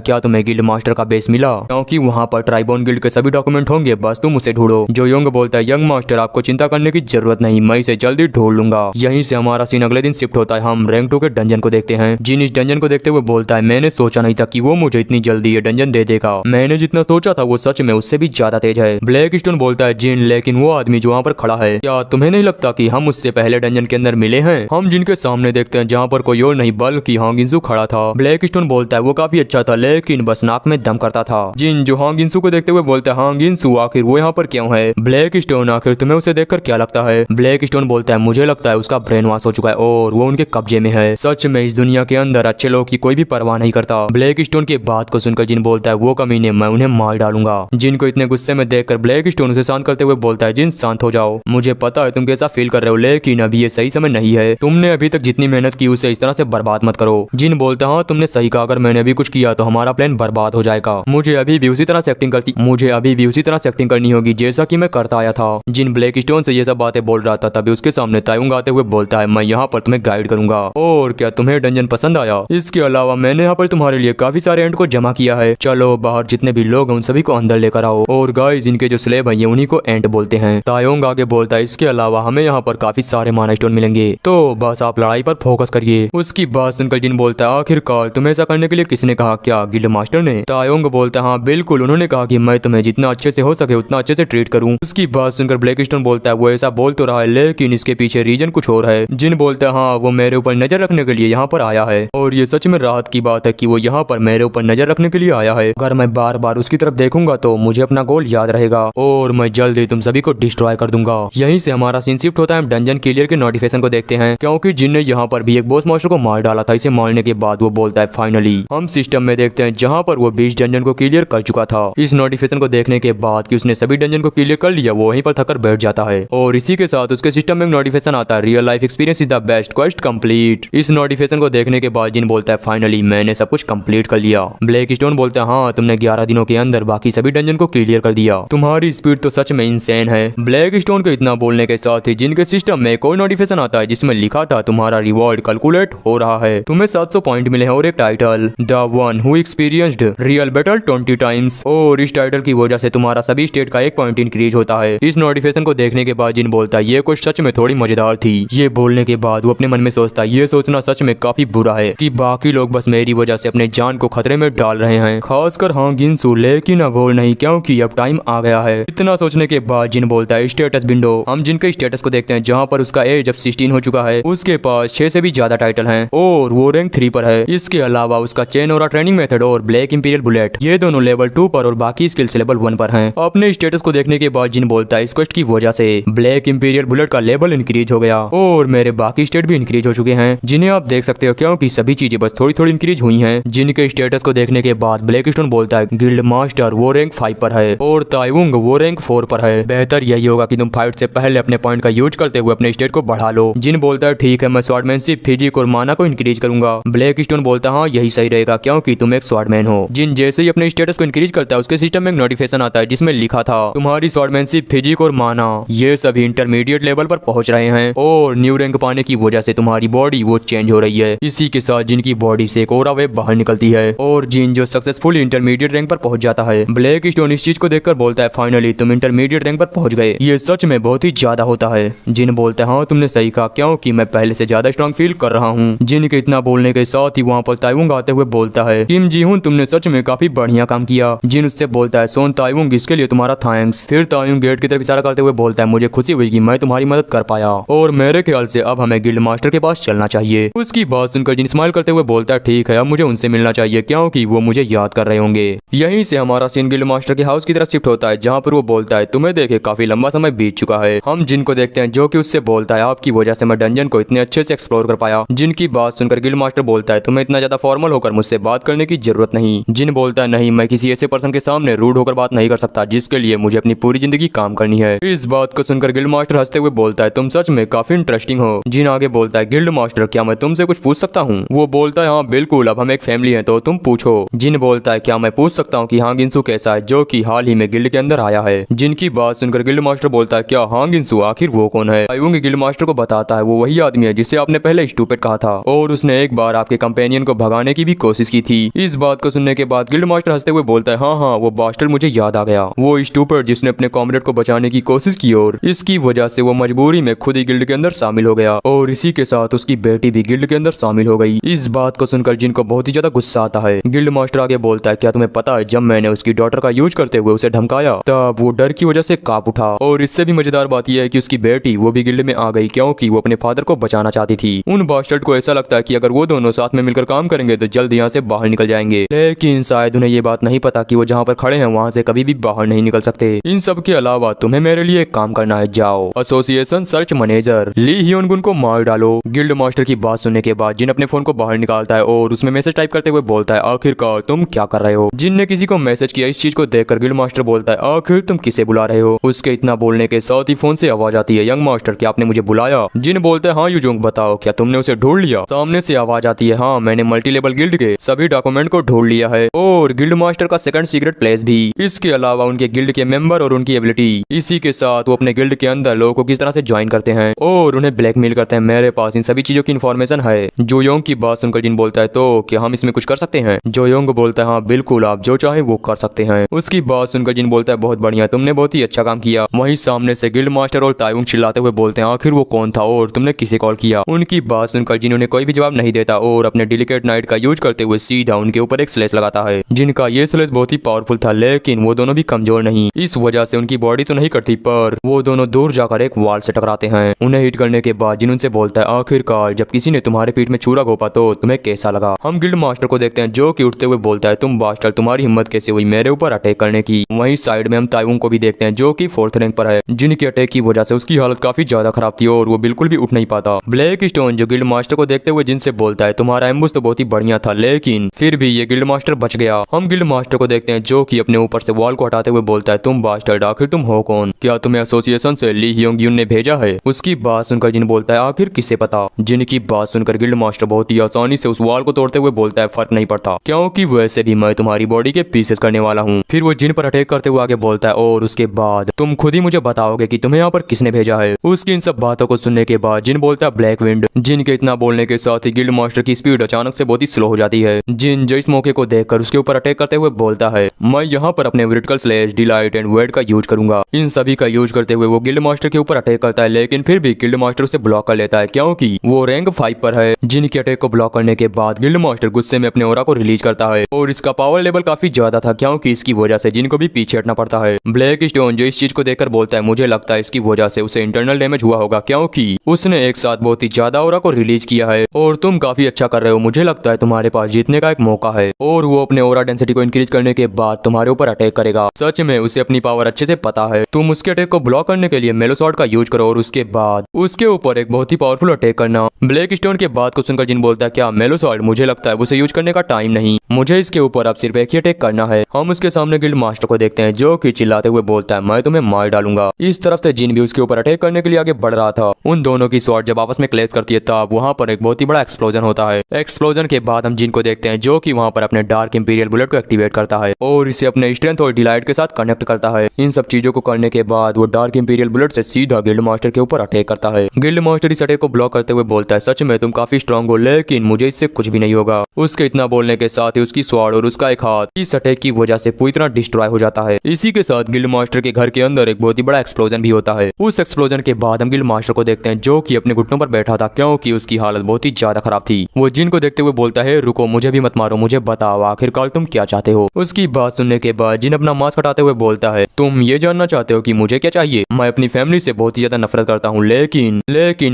क्या तुम्हें गिल्ड मास्टर का बेस मिला, क्योंकि वहाँ पर ट्राइबोन गिल्ड के सभी डॉक्यूमेंट होंगे, बस तुम उसे ढूंढो। जुयोंग बोलता है यंग मास्टर आपको चिंता करने की जरूरत नहीं, मैं इसे जल्दी ढूंढ लूंगा। यहीं से हमारा सीन अगले दिन शिफ्ट होता है। हम रैंक 2 के डंजन को देखते हैं। जिन इस डंजन को देखते हुए बोलता है मैंने सोचा नहीं था कि वो मुझे इतनी जल्दी ये डंजन दे देगा। मैंने जितना सोचा था वो सच में उससे भी ज्यादा तेज है। ब्लैक स्टोन बोलता है जिन लेकिन वो आदमी जो वहाँ पर खड़ा है, क्या तुम्हें नहीं लगता कि हम उससे पहले डंजन के अंदर मिले हैं? हम जिनके सामने देखते हैं जहाँ पर कोई और नहीं बल्कि हांगिंसू खड़ा था। ब्लैक स्टोन बोलता है वो काफी अच्छा था लेकिन बस नाक में दम करता था। जिन जो हांगिंसू को देखते हुए बोलता है हांगिंसू आखिर वो यहाँ पर क्यों है? ब्लैक स्टोन आखिर तुम्हें उसे देखकर क्या लगता है? ब्लैक स्टोन बोलता है मुझे लगता है उसका ब्रेन वॉश हो चुका है और वो उनके कब्जे में है। सच में इस दुनिया के अंदर अच्छे लोग की कोई भी परवाह नहीं करता। ब्लैक स्टोन की बात को सुनकर जिन बोलता है वो कमीने मैं उन्हें मार डालूंगा। जिन को इतने गुस्से में देखकर ब्लैक स्टोन उसे शांत करते हुए बोलता है जिन शांत हो जाओ, मुझे पता है तुम कैसा फील कर रहे हो लेकिन अभी ये सही समय नहीं है। तुमने अभी तक जितनी मेहनत की उसे इस तरह से बर्बाद मत करो। जिन बोलता हाँ तुमने सही कहा, अगर मैंने अभी कुछ किया तो हमारा प्लान बर्बाद हो जाएगा। मुझे अभी भी उसी तरह से एक्टिंग करनी होगी जैसा कि मैं करता आया था। जिन ब्लैक स्टोन से ये सब बातें बोल रहा था तभी उसके सामने तायुंग आते हुए बोलता है मैं यहाँ पर तुम्हें गाइड करूंगा। और क्या तुम्हें डंजन पसंद आया? इसके अलावा मैंने यहाँ पर तुम्हारे लिए काफी सारे एंड को जमा किया है। चलो बाहर जितने भी लोग हैं उन सभी को अंदर लेकर आओ। और गाइस इनके जो स्लेब है उन्हीं को एंड बोलते हैं। तायुंग आगे बोलता है इसके अलावा हमें यहाँ पर काफी सारे माना स्टोन मिलेंगे, तो बस आप लड़ाई पर फोकस करिए। उसकी बात सुनकर जिन बोलता है आखिरकार तुम्हें ऐसा करने के लिए किसने कहा? क्या गिल्ड मास्टर ने? तायुंग बोलता है हाँ बिल्कुल, उन्होंने कहा कि मैं तुम्हें जितना अच्छे से हो सके उतना अच्छे से ट्रीट करूं। उसकी बात सुनकर ब्लैक स्टोन बोलता है वो ऐसा बोल तो रहा है लेकिन इसके पीछे रीजन कुछ और है। जिन बोलता है हाँ वो मेरे ऊपर नजर रखने के लिए यहाँ पर आया है और ये सच में राहत की बात है कि वो यहाँ पर मेरे ऊपर नजर रखने के लिए आया है। अगर मैं बार बार उसकी तरफ देखूंगा तो मुझे अपना गोल याद रहेगा और मैं जल्द ही तुम सभी को डिस्ट्रॉय कर दूंगा। यहीं से हमारा सीन शिफ्ट होता है। हम डंजन क्लियर के नोटिफिकेशन को देखते हैं क्योंकि जिन ने यहाँ पर भी एक बॉस मास्टर को मार डाला था। इसे मारने के बाद वो बोलता है फाइनली। हम सिस्टम में देखते हैं जहाँ पर वो 20 डंजन को क्लियर कर चुका था। इस नोटिफिकेशन को देखने के बाद कि उसने सभी डंजन को क्लियर कर लिया वो वहीं पर थकर बैठ जाता है और इसी के साथ उसके सिस्टम में नोटिफिकेशन आता है real life experience is the best quest complete. इस नोटिफिकेशन को देखने के बाद जिन बोलता है फाइनली मैंने सब कुछ कंप्लीट कर लिया। ब्लैक स्टोन बोलता है हाँ तुमने 11 दिनों के अंदर बाकी सभी डंजन को क्लियर कर दिया। तुम्हारी स्पीड तो सच में इंसेन है। ब्लैक स्टोन के इतना बोलने के साथ ही जिनके सिस्टम में कोई नोटिफिकेशन आता है जिसमें लिखा था तुम्हारा रिवॉर्ड कैलकुलेट हो रहा है, तुम्हें 700 पॉइंट मिले हैं और एक title the one who experienced real battle 20 times. और इस टाइटल की वजह से तुम्हारा सभी स्टेट का 1 पॉइंट इंक्रीज होता है। इस नोटिफिकेशन को देखने के बाद जिन बोलता है ये कुछ सच में थोड़ी मजेदार थी। ये बोलने के बाद वो अपने मन में सोचता है ये सोचना सच में काफी बुरा है कि बाकी लोग बस मेरी वजह से अपने जान को खतरे में डाल रहे हैं, खासकर हांगिंसू। लेकिन अब वो नहीं क्योंकि अब टाइम आ गया है। इतना सोचने के बाद जिन बोलता है स्टेटस विंडो। हम जिनके स्टेटस को देखते हैं जहाँ पर उसका एज अब 16 हो चुका है, उसके पास 6 से भी ज्यादा टाइटल हैं और वो रैंक 3 पर है। इसके अलावा उसका चेन और ट्रेनिंग मेथड और ब्लैक इंपीरियल बुलेट ये दोनों लेवल 2 पर और बाकी स्किल्स लेवल 1 पर हैं। अपने स्टेटस को देखने के बाद जिन बोलता है इस क्वेस्ट की वजह से ब्लैक इंपीरियल बुलेट का लेवल इंक्रीज हो गया और मेरे बाकी स्टेट भी इंक्रीज हो चुके हैं, जिन्हें आप देख सकते हो क्योंकि सभी चीजें बस थोड़ी थोड़ी इंक्रीज हुई हैं। जिनके स्टेटस को देखने के बाद ब्लैक स्टोन बोलता है गिल्ड मास्टर वो रैंक 5 पर है और तायुंग वो रैंक 4 पर है। बेहतर यही होगा कि तुम फाइट से पहले अपने पॉइंट का यूज करते हुए अपने स्टेट को बढ़ा लो। जिन बोलता है ठीक है मैं स्वॉर्डमैनशिप, फिजिक और माना को इंक्रीज करूंगा। ब्लैक स्टोन बोलता है हाँ यही सही रहेगा क्योंकि तुम एक स्वॉर्डमैन हो। जिन जैसे ही अपने स्टेटस को इंक्रीज करता है उसके सिस्टम में एक नोटिफिकेशन आता है जिसमें लिखा था तुम्हारी स्वॉर्डमैनशिप, फिजिक और माना ये सभी इंटरमीडिएट लेवल पर पहुंच रहे हैं और न्यू रैंक पाने की वजह से तुम्हारी बॉडी वो चेंज हो रही है। इसी के साथ जिनकी बॉडी से एक ऑरा वेव बाहर निकलती है और जिन जो सक्सेसफुल इंटरमीडिएट रैंक पर पहुंच जाता है। ब्लैक स्टोन इस चीज को देखकर बोलता है फाइनली तुम इंटरमीडिएट रैंक पर पहुंच गए, ये सच में बहुत ही ज्यादा होता है। जिन बोलता है हाँ तुमने सही कहा क्योंकि मैं पहले से ज्यादा स्ट्रॉन्ग फील कर रहा हूँ। जिन के इतना बोलने के साथ ही वहाँ पर तायुंग आते हुए बोलता है किम जी हूँ तुमने सच में काफी बढ़िया काम किया। जिन उससे बोलता है सोन तायुंग इसके लिए तुम्हारा थैंक्स। फिर तायुंग गेट की तरफ इशारा करते हुए बोलता है मुझे खुशी हुई कि मैं तुम्हारी मदद कर पाया और मेरे ख्याल से अब हमें गिल्ड मास्टर के पास चलना चाहिए। उसकी बात सुनकर जिन स्माइल करते हुए बोलता है ठीक है अब मुझे उनसे मिलना चाहिए क्योंकि वो मुझे याद कर रहे होंगे। यहीं से हमारा सीन गिल्ड मास्टर के हाउस की तरफ शिफ्ट होता है जहाँ पर वो बोलता है तुम्हें देखे काफी लंबा समय बीत चुका है। हम जिनको देखते हैं जो कि उससे बोलता है आपकी वजह से मैं डंजन को इतने अच्छे से एक्सप्लोर कर पाया। जिनकी बात सुनकर गिल्ड मास्टर बोलता है तुम्हें इतना ज्यादा फॉर्मल होकर मुझसे बात करने की जरूरत नहीं। जिन बोलता है नहीं मैं किसी ऐसे पर्सन के सामने रूड होकर बात नहीं कर सकता जिसके लिए मुझे अपनी पूरी जिंदगी काम करनी है। इस बात को सुनकर गिल्ड मास्टर हंसते हुए बोलता है तुम सच में काफी इंटरेस्टिंग हो। जिन आगे बोलता है गिल्ड मास्टर क्या मैं तुमसे कुछ पूछ सकता हूँ? वो बोलता है हाँ बिल्कुल अब हम एक फैमिली है तो तुम पूछो। जिन बोलता है क्या मैं पूछ सकता हूँ कि हांगिंसू कैसा है जो कि हाल ही में गिल्ड के अंदर आया है? जिनकी बात बात सुनकर गिल्ड मास्टर बोलता है क्या हाँ गिनसू आखिर वो कौन है। ताइवुंग गिल्ड मास्टर को बताता है वो वही आदमी है जिसे आपने पहले स्टूपिड कहा था और उसने एक बार आपके कंपेनियन को भगाने की भी कोशिश की थी। इस बात को सुनने के बाद गिल्ड मास्टर हंसते हुए बोलता है हाँ वो बास्टर्ड मुझे याद आ गया, वो स्टूपिड जिसने अपने कॉमरेड को बचाने की कोशिश की और इसकी वजह से वो मजबूरी में खुद ही गिल्ड के अंदर शामिल हो गया और इसी के साथ उसकी बेटी भी गिल्ड के अंदर शामिल हो गई। इस बात को सुनकर जिन को बहुत ही ज्यादा गुस्सा आता है। गिल्ड मास्टर आगे बोलता है क्या तुम्हें पता है जब मैंने उसकी डॉटर का यूज करते हुए उसे धमकाया तब वो डर की वजह से कांप उठा और इससे भी मजेदार बात यह है कि उसकी बेटी वो भी गिल्ड में आ गई क्योंकि वो अपने फादर को बचाना चाहती थी। उन बास्टर्ड को ऐसा लगता है कि अगर वो दोनों साथ में मिलकर काम करेंगे तो जल्द यहाँ से बाहर निकल जाएंगे, लेकिन शायद उन्हें ये बात नहीं पता कि वो जहाँ पर खड़े हैं वहाँ से कभी भी बाहर नहीं निकल सकते। इन सब के अलावा तुम्हें मेरे लिए एक काम करना है, जाओ एसोसिएशन सर्च मैनेजर ली हियोन गुन को मार डालो। गिल्ड मास्टर की बात सुनने के बाद जिन अपने फोन को बाहर निकालता है और उसमें मैसेज टाइप करते हुए बोलता है आखिरकार तुम क्या कर रहे हो। जिन ने किसी को मैसेज किया इस चीज को देखकर गिल्ड मास्टर बोलता है आखिर तुम किसे बुला रहे हो। उसके इतना बोलने के साथ ही फोन से आवाज आती है यंग मास्टर क्या आपने मुझे बुलाया। जिन बोलते हैं हाँ यूजुंग बताओ क्या तुमने उसे ढूंढ लिया। सामने से आवाज आती है हाँ मैंने मल्टी लेवल गिल्ड के सभी डॉक्यूमेंट को ढूंढ लिया है और गिल्ड मास्टर का सेकंड सीक्रेट प्लेस भी, इसके अलावा उनके गिल्ड के मेंबर और उनकी एबिलिटी। इसी के साथ वो अपने गिल्ड के अंदर लोगों को किस तरह से ज्वाइन करते हैं और उन्हें ब्लैकमेल करते हैं। मेरे पास इन सभी चीजों की इन्फॉर्मेशन है। जोयोंग की बात सुनकर जिन बोलता है तो क्या हम इसमें कुछ कर सकते हैं। जोयोंग बोलता है हाँ बिल्कुल आप जो चाहे वो कर सकते हैं। उसकी बात सुनकर जिन बोलता है बहुत बढ़िया तुमने बहुत ही अच्छा काम किया। वहीं सामने से गिल्ड मास्टर और ताइवुंग चिल्लाते हुए बोलते हैं आखिर वो कौन था और तुमने किसे कॉल किया। उनकी बात सुनकर जिन्होंने कोई भी जवाब नहीं देता और अपने डेलिकेट नाइट का यूज करते हुए सीधा उनके ऊपर एक स्लेश लगाता है। जिनका ये स्लेश बहुत ही पावरफुल था लेकिन वो दोनों भी कमजोर नहीं, इस वजह से उनकी बॉडी तो नहीं करती पर वो दोनों दूर जाकर एक वॉल से टकराते हैं। उन्हें हिट करने के बाद जिन उनसे बोलता है आखिरकार जब किसी ने तुम्हारे पीठ में छुरा घोपा तो तुम्हें कैसा लगा। हम गिल्ड मास्टर को देखते हैं जो कि उठते हुए बोलता है तुम बास्टर्ड तुम्हारी हिम्मत कैसे हुई मेरे ऊपर अटैक करने की। वहीं साइड में हम ताइवुंग को भी देखते हैं जो कि 4th रैंक पर है। जिनकी अटैक की वजह से उसकी हालत काफी ज्यादा खराब थी और वो बिल्कुल भी उठ नहीं पाता। ब्लैक स्टोन जो गिल्ड मास्टर को देखते हुए जिनसे बोलता है तुम्हारा एम्बुश तो बहुत ही बढ़िया था लेकिन फिर भी ये गिल्ड मास्टर बच गया। हम गिल्ड मास्टर को देखते हैं जो कि अपने ऊपर से वॉल को हटाते हुए बोलता है तुम बास्टर्ड आखिर तुम हो कौन, क्या तुम्हें एसोसिएशन से ली हियोंग यून ने भेजा है। उसकी बात सुनकर जिन बोलता है आखिर किसे पता। जिनकी बात सुनकर गिल्ड मास्टर बहुत ही आसानी से उस वॉल को तोड़ते हुए बोलता है फर्क नहीं पड़ता क्योंकि वैसे भी मैं तुम्हारी बॉडी के पीसेस करने वाला हूँ। फिर वो जिन पर अटैक करते हुए आगे बोलता है और उसके बाद तुम खुद ही मुझे बताओगे कि तुम्हें यहाँ पर किसने भेजा है। उसकी इन सब बातों को सुनने के बाद जिन बोलता है ब्लैक विंड। जिन के इतना बोलने के साथ ही गिल्ड मास्टर की स्पीड अचानक से बहुत ही स्लो हो जाती है। जिन जो इस मौके को देखकर उसके ऊपर अटैक करते हुए बोलता है मैं यहाँ पर अपने vertical slash delight and wait का यूज करूंगा। इन सभी का यूज करते हुए वो गिल्ड मास्टर के ऊपर अटैक करता है लेकिन फिर भी गिल्ड मास्टर उसे ब्लॉक कर लेता है क्योंकि वो रैंक 5 पर है। जिन के अटैक को ब्लॉक करने के बाद गिल्ड मास्टर गुस्से में अपने ऑरा को रिलीज करता है और इसका पावर लेवल काफी ज्यादा था क्योंकि इसकी वजह से जिन को भी पीछे हटना पड़ता है। ब्लैक स्टोन जो इस चीज को देखकर बोलता है मुझे लगता है इसकी वजह से उसे इंटरनल डैमेज हुआ होगा क्योंकि उसने एक साथ बहुत ही ज्यादा ऑरा को रिलीज किया है और तुम काफी अच्छा कर रहे हो। मुझे लगता है तुम्हारे पास जीतने का एक मौका है और वो अपने ऑरा डेंसिटी को इंक्रीज करने के बाद तुम्हारे ऊपर अटैक करेगा। सच में उसे अपनी पावर अच्छे से पता है। तुम उसके अटैक को ब्लॉक करने के लिए मेलोसॉर्ड का यूज करो और उसके बाद उसके ऊपर एक बहुत ही पावरफुल अटैक करना। ब्लैक स्टोन के बात को सुनकर जिन बोलता है क्या मेलोसॉर्ड, मुझे लगता है उसे यूज करने का टाइम नहीं, मुझे इसके ऊपर अब सिर्फ एक ही अटैक करना है। हम उसके सामने गिल्ड मास्टर को देखते हैं जो कि चिल्लाते हुए बोलता है मैं तुम्हें मार डालूंगा। इस तरफ से जिन भी उसके ऊपर अटैक करने के लिए आगे बढ़ रहा था। उन दोनों की स्वॉर्ड जब आपस में क्लैश करती है तब वहाँ पर एक बहुत ही बड़ा एक्सप्लोजन होता है। एक्सप्लोजन के बाद हम जिन को देखते हैं जो कि वहाँ पर अपने डार्क इंपीरियल बुलेट को एक्टिवेट करता है और इसे अपने स्ट्रेंथ और डिलाइट के साथ कनेक्ट करता है। इन सब चीजों को करने के बाद वो डार्क इंपीरियल बुलेट से सीधा गिल्ड मास्टर के ऊपर अटैक करता है। गिल्ड मास्टर इस अटैक को ब्लॉक करते हुए बोलता है सच में तुम काफी स्ट्रांग हो लेकिन मुझे इससे कुछ भी नहीं होगा। उसके इतना बोलने के साथ ही उसकी स्वॉर्ड और उसका एक हाथ इस अटैक की वजह से पूरी तरह डिस्ट्रॉय हो जाता है। इसी के साथ गिल्ड मास्टर के घर के अंदर एक बहुत ही बड़ा एक्सप्लोजन भी होता है। उस एक्सप्लोजन के बाद हम गिल्ड मास्टर को देखते हैं जो कि अपने घुटनों पर बैठा था क्योंकि उसकी हालत बहुत ही ज्यादा खराब थी। वो जिन को देखते हुए बोलता है रुको मुझे भी मत मारो, मुझे बताओ आखिरकार तुम क्या चाहते हो। उसकी बात सुनने के बाद जिन अपना मास्क हटाते हुए बोलता है तुम ये जानना चाहते हो कि मुझे क्या चाहिए। मैं अपनी फैमिली से बहुत ही ज्यादा नफरत करता हूँ लेकिन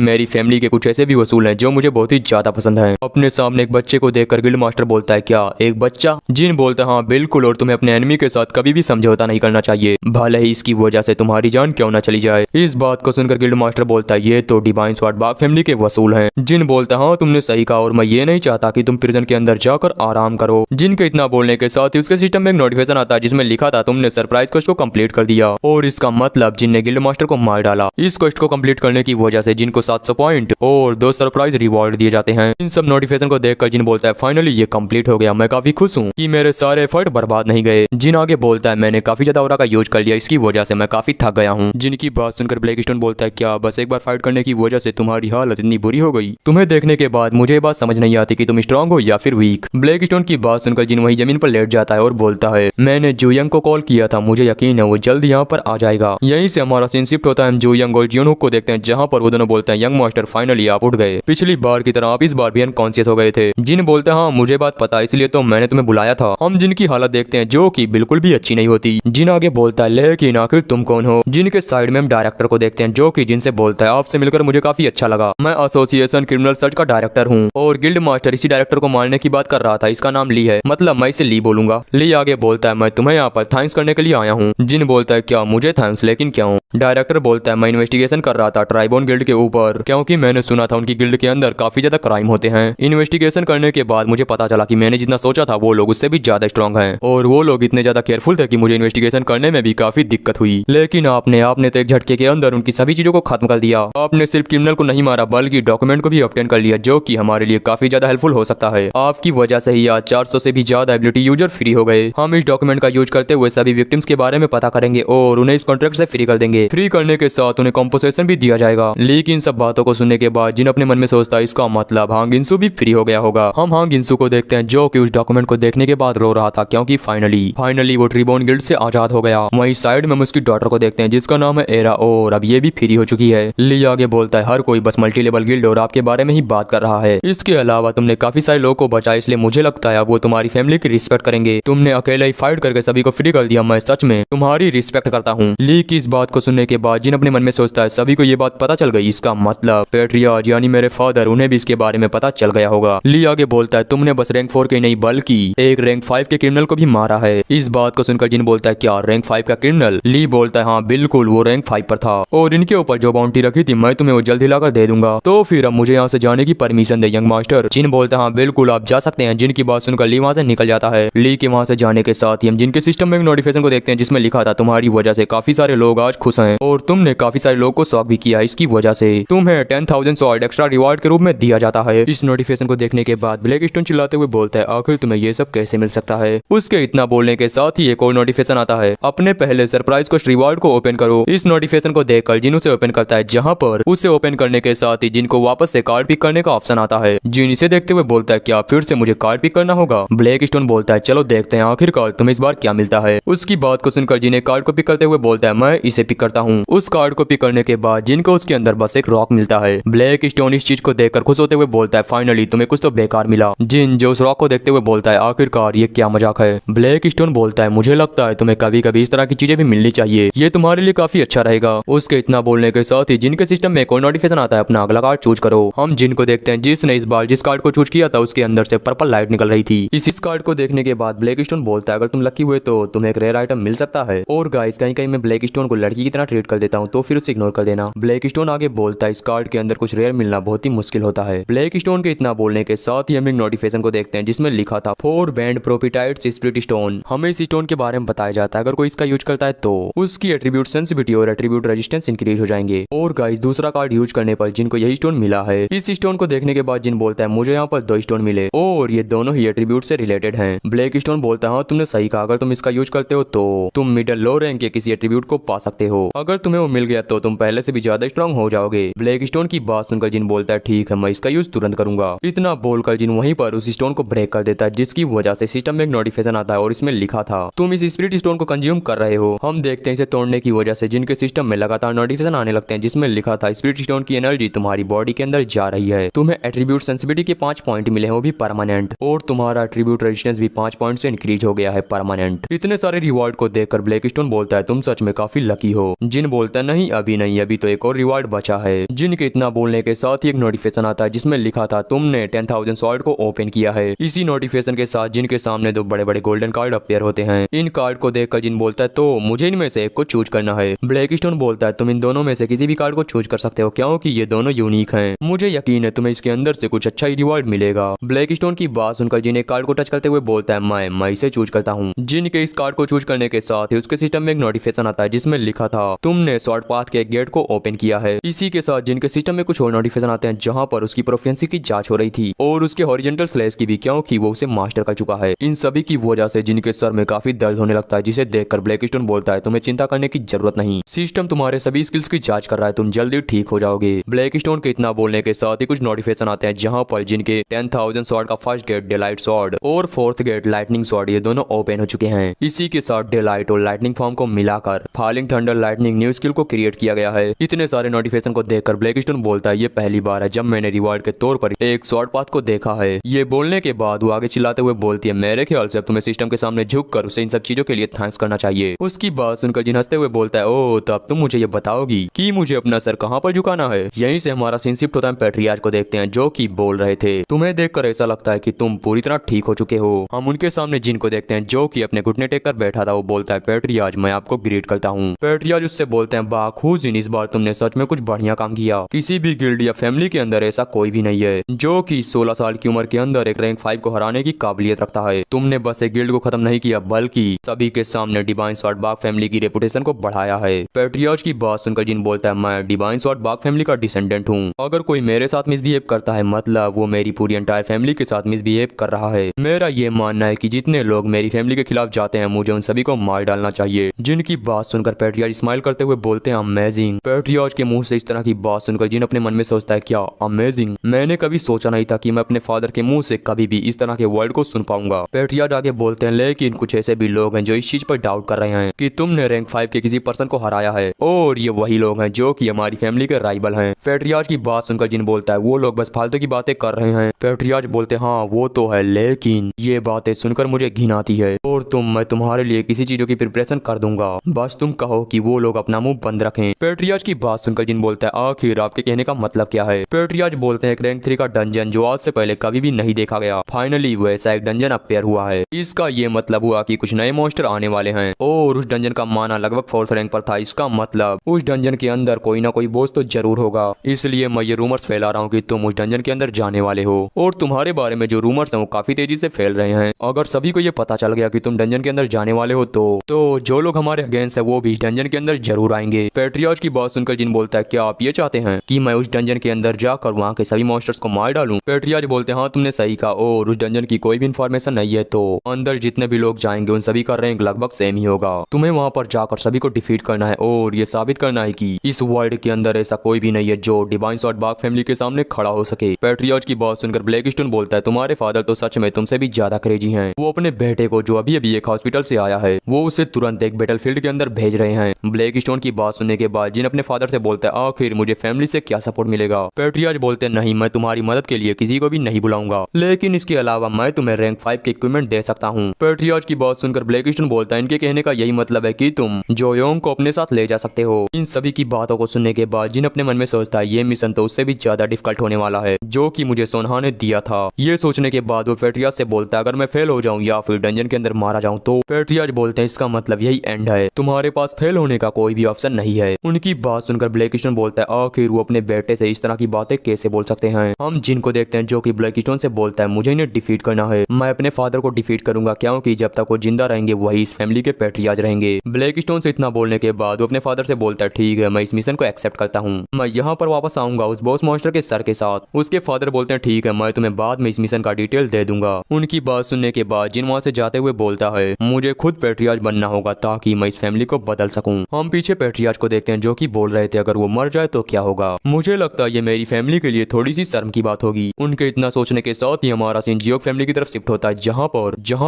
मेरी फैमिली के कुछ ऐसे भी वसूल हैं जो मुझे बहुत ही ज्यादा पसंद है। अपने सामने एक बच्चे को देखकर गिल्ड मास्टर बोलता है क्या एक बच्चा। जिन बोलता है हाँ बिल्कुल, और तुम्हें अपने एनिमी के साथ कभी भी समझौता नहीं करना चाहिए भले ही इसकी वजह से तुम्हारी जान क्यों ना चली जाए। इस बात को सुनकर गिल्ड मास्टर बोलता है ये तो डिवाइन स्वॉर्ड बाग फैमिली के वसूल हैं। जिन बोलता हाँ तुमने सही कहा और मैं ये नहीं चाहता कि तुम प्रिजन के अंदर जाकर आराम करो। जिन के इतना बोलने के साथ ही उसके सिस्टम में एक नोटिफिकेशन आता है जिसमें लिखा था तुमने सरप्राइज क्वेस्ट को कंप्लीट कर दिया और इसका मतलब जिन ने गिल्ड मास्टर को मार डाला। इस क्वेस्ट को कंप्लीट करने की वजह से जिन को 700 पॉइंट और 2 सरप्राइज रिवॉर्ड दिए जाते हैं। इन सब नोटिफिकेशन को देखकर जिन बोलता है फाइनली ये कंप्लीट हो गया, मैं काफी खुश हूँ कि मेरे सारे एफर्ट बर्बाद नहीं गए। जिन आगे बोलता है मैंने काफी ज्यादा ऑरा का यूज कर लिया, इसकी जिनकी वजह से मैं काफी थक गया हूँ। जिनकी बात सुनकर ब्लैक स्टोन बोलता है क्या बस एक बार फाइट करने की वजह से तुम्हारी हालत इतनी बुरी हो गई? तुम्हें देखने के बाद मुझे बात समझ नहीं आती कि तुम स्ट्रांग हो या फिर वीक। ब्लैक स्टोन की बात सुनकर जिन वही जमीन पर लेट जाता है और बोलता है मैंने जूयंग को कॉल किया था, मुझे यकीन है वो जल्द यहाँ पर आ जाएगा। यहीं से हमारा सीन शिफ्ट होता है, हम जूयंग और जियोनहुक को देखते हैं जहाँ पर वो दोनों बोलते हैं यंग मास्टर फाइनली आप उठ गए, पिछली बार की तरह आप इस बार भी अनकॉन्शियस हो गए थे। जिन बोलते हैं हाँ मुझे बात पता, इसलिए तो मैंने तुम्हें बुलाया था। हम जिनकी हालत देखते हैं जो कि बिल्कुल भी अच्छी नहीं होती। जिन आगे बोलता है लेकिन आखिर तुम कौन हो? जिनके साइड में हम डायरेक्टर को देखते हैं जो कि जिनसे बोलता है आपसे मिलकर मुझे काफी अच्छा लगा, मैं एसोसिएशन क्रिमिनल सर्च का डायरेक्टर हूँ और गिल्ड मास्टर इसी डायरेक्टर को मारने की बात कर रहा था, इसका नाम ली है, मतलब मैं इसे ली बोलूंगा। ली आगे बोलता है मैं तुम्हें यहाँ पर थैंक्स करने के लिए आया हूँ। जिन बोलता है क्या मुझे थैंक्स, लेकिन क्यों? डायरेक्टर बोलता है मैं इन्वेस्टिगेशन कर रहा था ट्राइबोन गिल्ड के ऊपर, क्योंकि मैंने सुना था उनकी गिल्ड के अंदर काफी ज्यादा क्राइम होते हैं। इन्वेस्टिगेशन करने के बाद मुझे पता चला कि मैंने जितना सोचा था वो लोग उससे भी ज्यादा स्ट्रांग हैं और वो लोग इतने ज्यादा केयरफुल थे कि मुझे इन्वेस्टिगेशन करने में भी काफी दिक्कत हुई। लेकिन आपने तो एक झटके के अंदर उनकी सभी चीजों को खत्म कर दिया। आपने सिर्फ क्रिमिनल को नहीं मारा बल्कि डॉक्यूमेंट को भी ऑब्टेन कर लिया, जो कि हमारे लिए काफी ज्यादा हेल्पफुल हो सकता है। आपकी वजह से ही आज 400 से भी ज्यादा एबिलिटी यूजर फ्री हो गए। हम इस डॉक्यूमेंट का यूज करते हुए सभी विक्टिम्स के बारे में पता करेंगे और उन्हें इस कॉन्ट्रैक्ट से फ्री कर देंगे। फ्री करने के साथ उन्हें कॉम्पोसेशन भी दिया जाएगा। लेकिन सब बातों को सुनने के बाद जिन अपने मन में सोचता है इसका मतलब हांग इंसू भी फ्री हो गया होगा। हम हांग इंसू को देखते हैं जो कि उस डॉक्यूमेंट को देखने के बाद रो रहा था, क्योंकि फाइनली वो ट्रिबोन गिल्ड से आजाद हो गया। वहीं साइड में हम उसकी डॉटर को देखते हैं जिसका नाम है एरा और अब ये भी फ्री हो चुकी है। ली आगे बोलता है हर कोई बस मल्टी लेवल गिल्ड और आपके बारे में ही बात कर रहा है। इसके अलावा तुमने काफी सारे लोगों को बचाया, इसलिए मुझे लगता है अब वो तुम्हारी फैमिली की रिस्पेक्ट करेंगे। तुमने अकेले ही फाइट करके सभी को फ्री कर दिया, मैं सच में तुम्हारी रिस्पेक्ट करता हूँ। ली की इस बात को सुनने के बाद जिन अपने मन में सोचता है सभी को ये बात पता चल गई, इसका मतलब पेट्रियार्च यानी मेरे फादर उन्हें भी इसके बारे में पता चल गया होगा। ली आगे बोलता है तुमने बस रैंक 4 के नहीं बल्कि एक रैंक 5 के क्रिमिनल को भी मारा है। इस बात को सुनकर जिन बोलता है क्या रैंक 5 का क्रिमिनल? ली बोलता है हाँ बिल्कुल वो रैंक 5 पर था और इनके ऊपर जो बाउंटी रखी थी मैं तुम्हें वो जल्द ही लाकर दे दूंगा, तो फिर अब मुझे यहाँ से जाने की परमिशन दे यंग मास्टर। जिन बोलता है हाँ बिल्कुल आप जा सकते हैं। जिन की बात सुनकर ली वहाँ से निकल जाता है। ली के वहाँ से जाने के साथ ही हम जिनके सिस्टम में नोटिफिकेशन को देखते हैं जिसमें लिखा था तुम्हारी वजह से काफी सारे लोग आज खुश हैं और तुमने काफी सारे लोग को शॉक भी किया, इसकी वजह से तुम्हें 10,000 स्वॉर्ड एक्स्ट्रा रिवार्ड के रूप में दिया जाता है। इस नोटिफिकेशन को देखने के बाद ब्लैक स्टोन चिल्लाते हुए बोलता है आखिर तुम्हें ये सब कैसे मिल सकता है? उसके इतना बोलने के साथ ही एक और नोटिफिकेशन आता है अपने पहले सरप्राइज को रिवार्ड को ओपन करो। इस नोटिफिकेशन को देखकर जिन उसे ओपन करता है, जहाँ पर उसे ओपन करने के साथ ही जिन को वापस से कार्ड पिक करने का ऑप्शन आता है। जिन इसे देखते हुए बोलता है क्या फिर से मुझे कार्ड पिक करना होगा? ब्लैक स्टोन बोलता है चलो देखते हैं आखिरकार तुम्हें इस बार क्या मिलता है। उसकी बात को सुनकर जिन कार्ड को पिक करते हुए बोलता है मैं इसे पिक करता हूँ। उस कार्ड को पिक करने के बाद जिनको उसके अंदर बस एक रॉक मिलता है। ब्लैक स्टोन इस चीज को देखकर खुश होते हुए बोलता है फाइनली तुम्हें कुछ तो बेकार मिला। जिन जो उस रॉक को देखते हुए बोलता है आखिरकार ये क्या मजाक है? ब्लैक स्टोन बोलता है मुझे लगता है तुम्हें कभी कभी इस तरह की चीजें भी मिलनी चाहिए, ये तुम्हारे लिए काफी अच्छा रहेगा। उसके इतना बोलने के साथ ही जिनके सिस्टम में कोई नोटिफिकेशन आता है अपना अगला कार्ड चूज करो। हम जिन को देखते हैं जिसने इस बार जिस कार्ड को चूज किया था उसके अंदर से पर्पल लाइट निकल रही थी। इस कार्ड को देखने के बाद ब्लैक स्टोन बोलता है अगर तुम लकी हुए तो तुम्हें एक रेयर आइटम मिल सकता है। और गाइस कहीं कहीं मैं ब्लैक स्टोन को लड़की की तरह ट्रीट कर देता हूँ तो फिर उसे इग्नोर कर देना। ब्लैक स्टोन आगे बोलता है इस कार्ड के अंदर कुछ रेयर मिलना बहुत ही मुश्किल होता है। ब्लैक स्टोन के इतना बोलने के साथ ही हम एक नोटिफिकेशन को देखते हैं जिसमें लिखा था 4 बैंड प्रोपिटाइट्स स्प्लिट स्टोन। हमें इस स्टोन के बारे में बताया जाता है अगर कोई इसका यूज करता है तो उसकी एट्रीब्यूट सेंसिटिविटी और एट्रीब्यूट रेजिस्टेंस इंक्रीज हो जाएंगे। और गाइस दूसरा कार्ड यूज करने पर जिनको यही स्टोन मिला है। इस स्टोन को देखने के बाद जिन बोलता है मुझे यहाँ पर 2 स्टोन मिले और ये दोनों ही एट्रीब्यूट से रिलेटेड हैं। ब्लैक स्टोन बोलता है हाँ तुमने सही कहा, अगर तुम इसका यूज करते हो तो तुम मिडिल लो रैंक के किसी एट्रीब्यूट को पा सकते हो। अगर तुम्हें वो मिल गया तो तुम पहले से भी ज्यादा स्ट्रांग हो जाओगे। ब्लैक स्टोन की बात सुनकर जिन बोलता है ठीक है मैं इसका यूज तुरंत करूंगा। इतना बोलकर जिन वहीं पर उस स्टोन को ब्रेक कर देता है जिसकी वजह से सिस्टम में एक नोटिफिकेशन आता है और इसमें लिखा था तुम इस स्पिरिट स्टोन को कंज्यूम कर रहे हो। हम देखते हैं इसे तोड़ने की वजह से जिनके सिस्टम में लगातार नोटिफिकेशन आने लगते हैं जिसमें लिखा था स्पिरिट स्टोन की एनर्जी तुम्हारी बॉडी के अंदर जा रही है। तुम्हें एट्रीब्यूट सेंसिटिविटी के 5 पॉइंट मिले हैं वो भी परमानेंट और तुम्हारा एट्रीब्यूट रेजिस्टेंस भी 5 पॉइंट से इंक्रीज हो गया है परमानेंट। इतने सारे रिवार्ड को देखकर ब्लैक स्टोन बोलता है तुम सच में काफी लकी हो। जिन बोलता है नहीं अभी तो एक और रिवार्ड बचा है। जिन के इतना बोलने के साथ ही एक नोटिफिकेशन आता है जिसमें लिखा था तुमने 10,000 स्वॉर्ड को ओपन किया है। इसी नोटिफिकेशन के साथ जिनके सामने 2 बड़े बड़े गोल्डन कार्ड अपीयर होते हैं। इन कार्ड को देखकर जिन बोलता है तो मुझे इनमें से एक को चूज करना है। ब्लैक स्टोन बोलता है तुम इन दोनों में से किसी भी कार्ड को चूज कर सकते हो क्योंकि ये दोनों यूनिक हैं। मुझे यकीन है तुम्हें इसके अंदर से कुछ अच्छा ही रिवॉर्ड मिलेगा। ब्लैक स्टोन की बात सुनकर जिन एक कार्ड को टच करते हुए बोलता है मैं इसे चूज करता हूँ। जिन के इस कार्ड को चूज करने के साथ ही उसके सिस्टम में एक नोटिफिकेशन आता है जिसमें लिखा था तुमने शॉर्ट पाथ के गेट को ओपन किया है। इसी के साथ जिनके सिस्टम में कुछ और नोटिफिकेशन आते हैं जहाँ पर उसकी प्रोफिशिएंसी की जांच हो रही थी और उसके हॉरिजॉन्टल स्लैश की भी क्योंकि वो उसे मास्टर कर चुका है। इन सभी की वजह से जिनके सर में काफी दर्द होने लगता है जिसे देखकर ब्लैक स्टोन बोलता बोलता है तुम्हें चिंता करने की जरूरत नहीं, सिस्टम तुम्हारे सभी स्किल्स की जांच कर रहा है, तुम जल्दी ठीक हो जाओगे। ब्लैक स्टोन के इतना बोलने के साथ ही कुछ नोटिफिकेशन आते हैं जहाँ पर जिनके 10,000 स्वॉर्ड का फर्स्ट गेट डेलाइट स्वॉर्ड और फोर्थ गेट लाइटनिंग स्वॉर्ड ये दोनों ओपन हो चुके हैं। इसी के साथ डेलाइट और लाइटनिंग फॉर्म को मिलाकर falling thunder lightning new skill को क्रिएट किया गया है। इतने सारे नोटिफिकेशन को देखकर ब्लैक स्टोन बोलता है ये पहली बार है जब मैंने रिवॉर्ड के तौर पर एक स्वॉर्ड पाथ को देखा है। ये बोलने के बाद वो आगे चिल्लाते हुए बोलती है मेरे ख्याल से अब तुम्हें सिस्टम के सामने झुक कर उसे इन सब चीजों के लिए थैंक्स करना चाहिए। उसकी बात सुनकर जिन हंसते हुए बोलता है ओ तब तुम मुझे ये बताओगी कि मुझे अपना सर कहाँ पर झुकाना है। यहीं से हमारा सीन शिफ्ट होता है, पैट्रियार्च को देखते हैं जो कि बोल रहे थे तुम्हें देखकर ऐसा लगता है कि तुम पूरी तरह ठीक हो चुके हो। हम उनके सामने जिन को देखते हैं जो कि अपने घुटने टेक कर बैठा था। वो बोलता है पैट्रियार्च मैं आपको ग्रेट करता हूँ। पैट्रियार्च उससे बोलते हैं बाखूजिन इस बार तुमने सच में कुछ बढ़िया काम किया, किसी भी गिल्ड या फैमिली के अंदर ऐसा कोई भी नहीं है जो कि 16 साल की उम्र के अंदर एक रैंक 5 को हराने की काबिलियत रखता है। तुमने बस एक गिल्ड को खत्म नहीं किया बल्कि सभी के सामने डिवाइन स्वॉर्ड बाग फैमिली की रेपुटेशन को बढ़ाया है। पैट्रियार्च की बात सुनकर जिन बोलता है मैं डिवाइन स्वॉर्ड बाग फैमिली का डिसेंडेंट हूँ, अगर कोई मेरे साथ मिसबिहेव करता है मतलब वो मेरी पूरी एंटायर फैमिली के साथ मिसबिहेव कर रहा है। मेरा ये मानना है कि जितने लोग मेरी फैमिली के खिलाफ जाते हैं मुझे उन सभी को मार डालना चाहिए। जिनकी बात सुनकर पैट्रियार्च स्माइल करते हुए बोलते हैं अमेजिंग। पैट्रियार्च के मुंह से इस तरह की बात सुनकर जिन अपने मन में सोचता है क्या अमेजिंग, मैंने कभी सोचा नहीं था कि मैं अपने फादर के मुंह से कभी भी इस तरह के वर्ड को सुन पाऊंगा। पैट्रियार्च आगे बोलते हैं लेकिन कुछ ऐसे भी लोग हैं जो इस चीज पर डाउट कर रहे हैं कि तुमने रैंक 5 के किसी पर्सन को हराया है और ये वही लोग हैं जो कि हमारी फैमिली के राइवल हैं। पैट्रियार्च की बात सुनकर जिन बोलता है वो लोग बस फालतू की बातें कर रहे हैं। पैट्रियार्च बोलते हैं हाँ वो तो है लेकिन ये बातें सुनकर मुझे घिन आती है और मैं तुम्हारे लिए किसी चीजों की प्रिपरेशन कर दूंगा, बस तुम कहो कि वो लोग अपना मुंह बंद रखें। पैट्रियार्च की बात सुनकर जिन बोलता है आखिर आपके कहने का मतलब क्या है। पैट्रियार्च बोलते हैं एक रैंक 3 का डंजन जो आज से पहले कभी भी नहीं देखा गया फाइनली वैसा एक डंजन अपेयर हुआ है। इसका ये मतलब हुआ कि कुछ नए मॉन्स्टर आने वाले हैं और उस डंजन का माना लगभग 4th रैंक पर था। इसका मतलब उस डंजन के अंदर कोई ना कोई बॉस तो जरूर होगा, इसलिए मैं ये रूमर्स फैला रहा हूँ कि तुम उस डंजन के अंदर जाने वाले हो और तुम्हारे बारे में जो रूमर्स हैं वो काफी तेजी से फैल रहे हैं। अगर सभी को ये पता चल गया कि तुम डंजन के अंदर जाने वाले हो तो जो लोग हमारे अगेंस्ट है वो भी डंजन के अंदर जरूर आएंगे। पैट्रियार्च की बात सुनकर जिन बोलता है क्या आप ये चाहते हैं कि मैं उस डंजन के अंदर जाकर वहाँ के सभी मॉन्स्टर्स को मार डालूं। पैट्रियार्च बोलते हैं हाँ तुमने सही कहा और उस डंजन की कोई भी इन्फॉर्मेशन नहीं है तो अंदर जितने भी लोग जाएंगे उन सभी का रैंक लगभग सेम ही होगा। तुम्हें वहाँ पर जाकर सभी को डिफीट करना है और ये साबित करना है कि इस वर्ल्ड के अंदर ऐसा कोई भी नहीं है जो डिवाइन स्वॉर्ड बाग फैमिली के सामने खड़ा हो सके। पैट्रियार्च की बात सुनकर ब्लैक स्टोन बोलता है तुम्हारे फादर तो सच में तुमसे भी ज्यादा क्रेजी हैं। वो अपने बेटे को जो अभी अभी एक हॉस्पिटल से आया है वो उसे तुरंत एक बैटलफील्ड के अंदर भेज रहे हैं। ब्लैक स्टोन की बात सुनने के बाद जिन अपने फादर से बोलता है आखिर मुझे फैमिली से क्या सपोर्ट मिलेगा। पैट्रियार्च बोलते हैं नहीं मैं तुम्हारी मदद के लिए किसी को भी नहीं बुलाऊंगा लेकिन इसके अलावा मैं तुम्हें रैंक 5 के इक्विपमेंट दे सकता हूँ। पैट्रियार्च की बात सुनकर ब्लैक स्टोन बोलता है इनके कहने का यही मतलब है कि तुम जोयोंग को अपने साथ ले जा सकते हो। इन सभी की बातों को सुनने के बाद जिन अपने मन में सोचता है ये मिशन तो उससे भी ज्यादा डिफिकल्ट होने वाला है जो कि मुझे सोनहा ने दिया था। ये सोचने के बाद वो पैट्रियार्च से बोलता है अगर मैं फेल हो जाऊं या फिर डंजन के अंदर मारा जाऊं तो पैट्रियार्च बोलते हैं इसका मतलब यही एंड है, तुम्हारे पास फेल होने का कोई भी ऑप्शन नहीं है। उनकी बात सुनकर ब्लैक स्टोन बोलता है आखिर वो अपने बेटे से इस तरह की बातें कैसे बोल सकते हैं। हम जिन को देखते हैं जो कि ब्लैक स्टोन से बोलता है मुझे इन्हें डिफीट करना है, मैं अपने फादर को डिफीट करूंगा क्योंकि जब तक वो जिंदा रहेंगे वही इस फैमिली के पैट्रियार्च रहेंगे। ब्लैक स्टोन से इतना बोलने के बाद वो अपने फादर से बोलता है ठीक है मैं इस मिशन को एक्सेप्ट करता हूँ, मैं यहाँ पर वापस आऊंगा उस बॉस मॉन्स्टर के सर के साथ। उसके फादर बोलते हैं ठीक है मैं तुम्हें बाद में इस मिशन का डिटेल दे दूंगा। उनकी बात सुनने के बाद जिन वहाँ से जाते हुए बोलता है मुझे खुद पैट्रियार्च बनना होगा ताकि मैं इस फैमिली को बदल सकूं। हम पीछे पैट्रियार्च को देखते हैं जो कि बोल रहे थे अगर वो मर जाए तो क्या होगा। मुझे लगता है ये मेरी फैमिली के लिए थोड़ी सी शर्म की बात होगी। उनके इतना सोचने के साथ ही हमारा सीन जियोंग फैमिली की तरफ शिफ्ट होता है जहाँ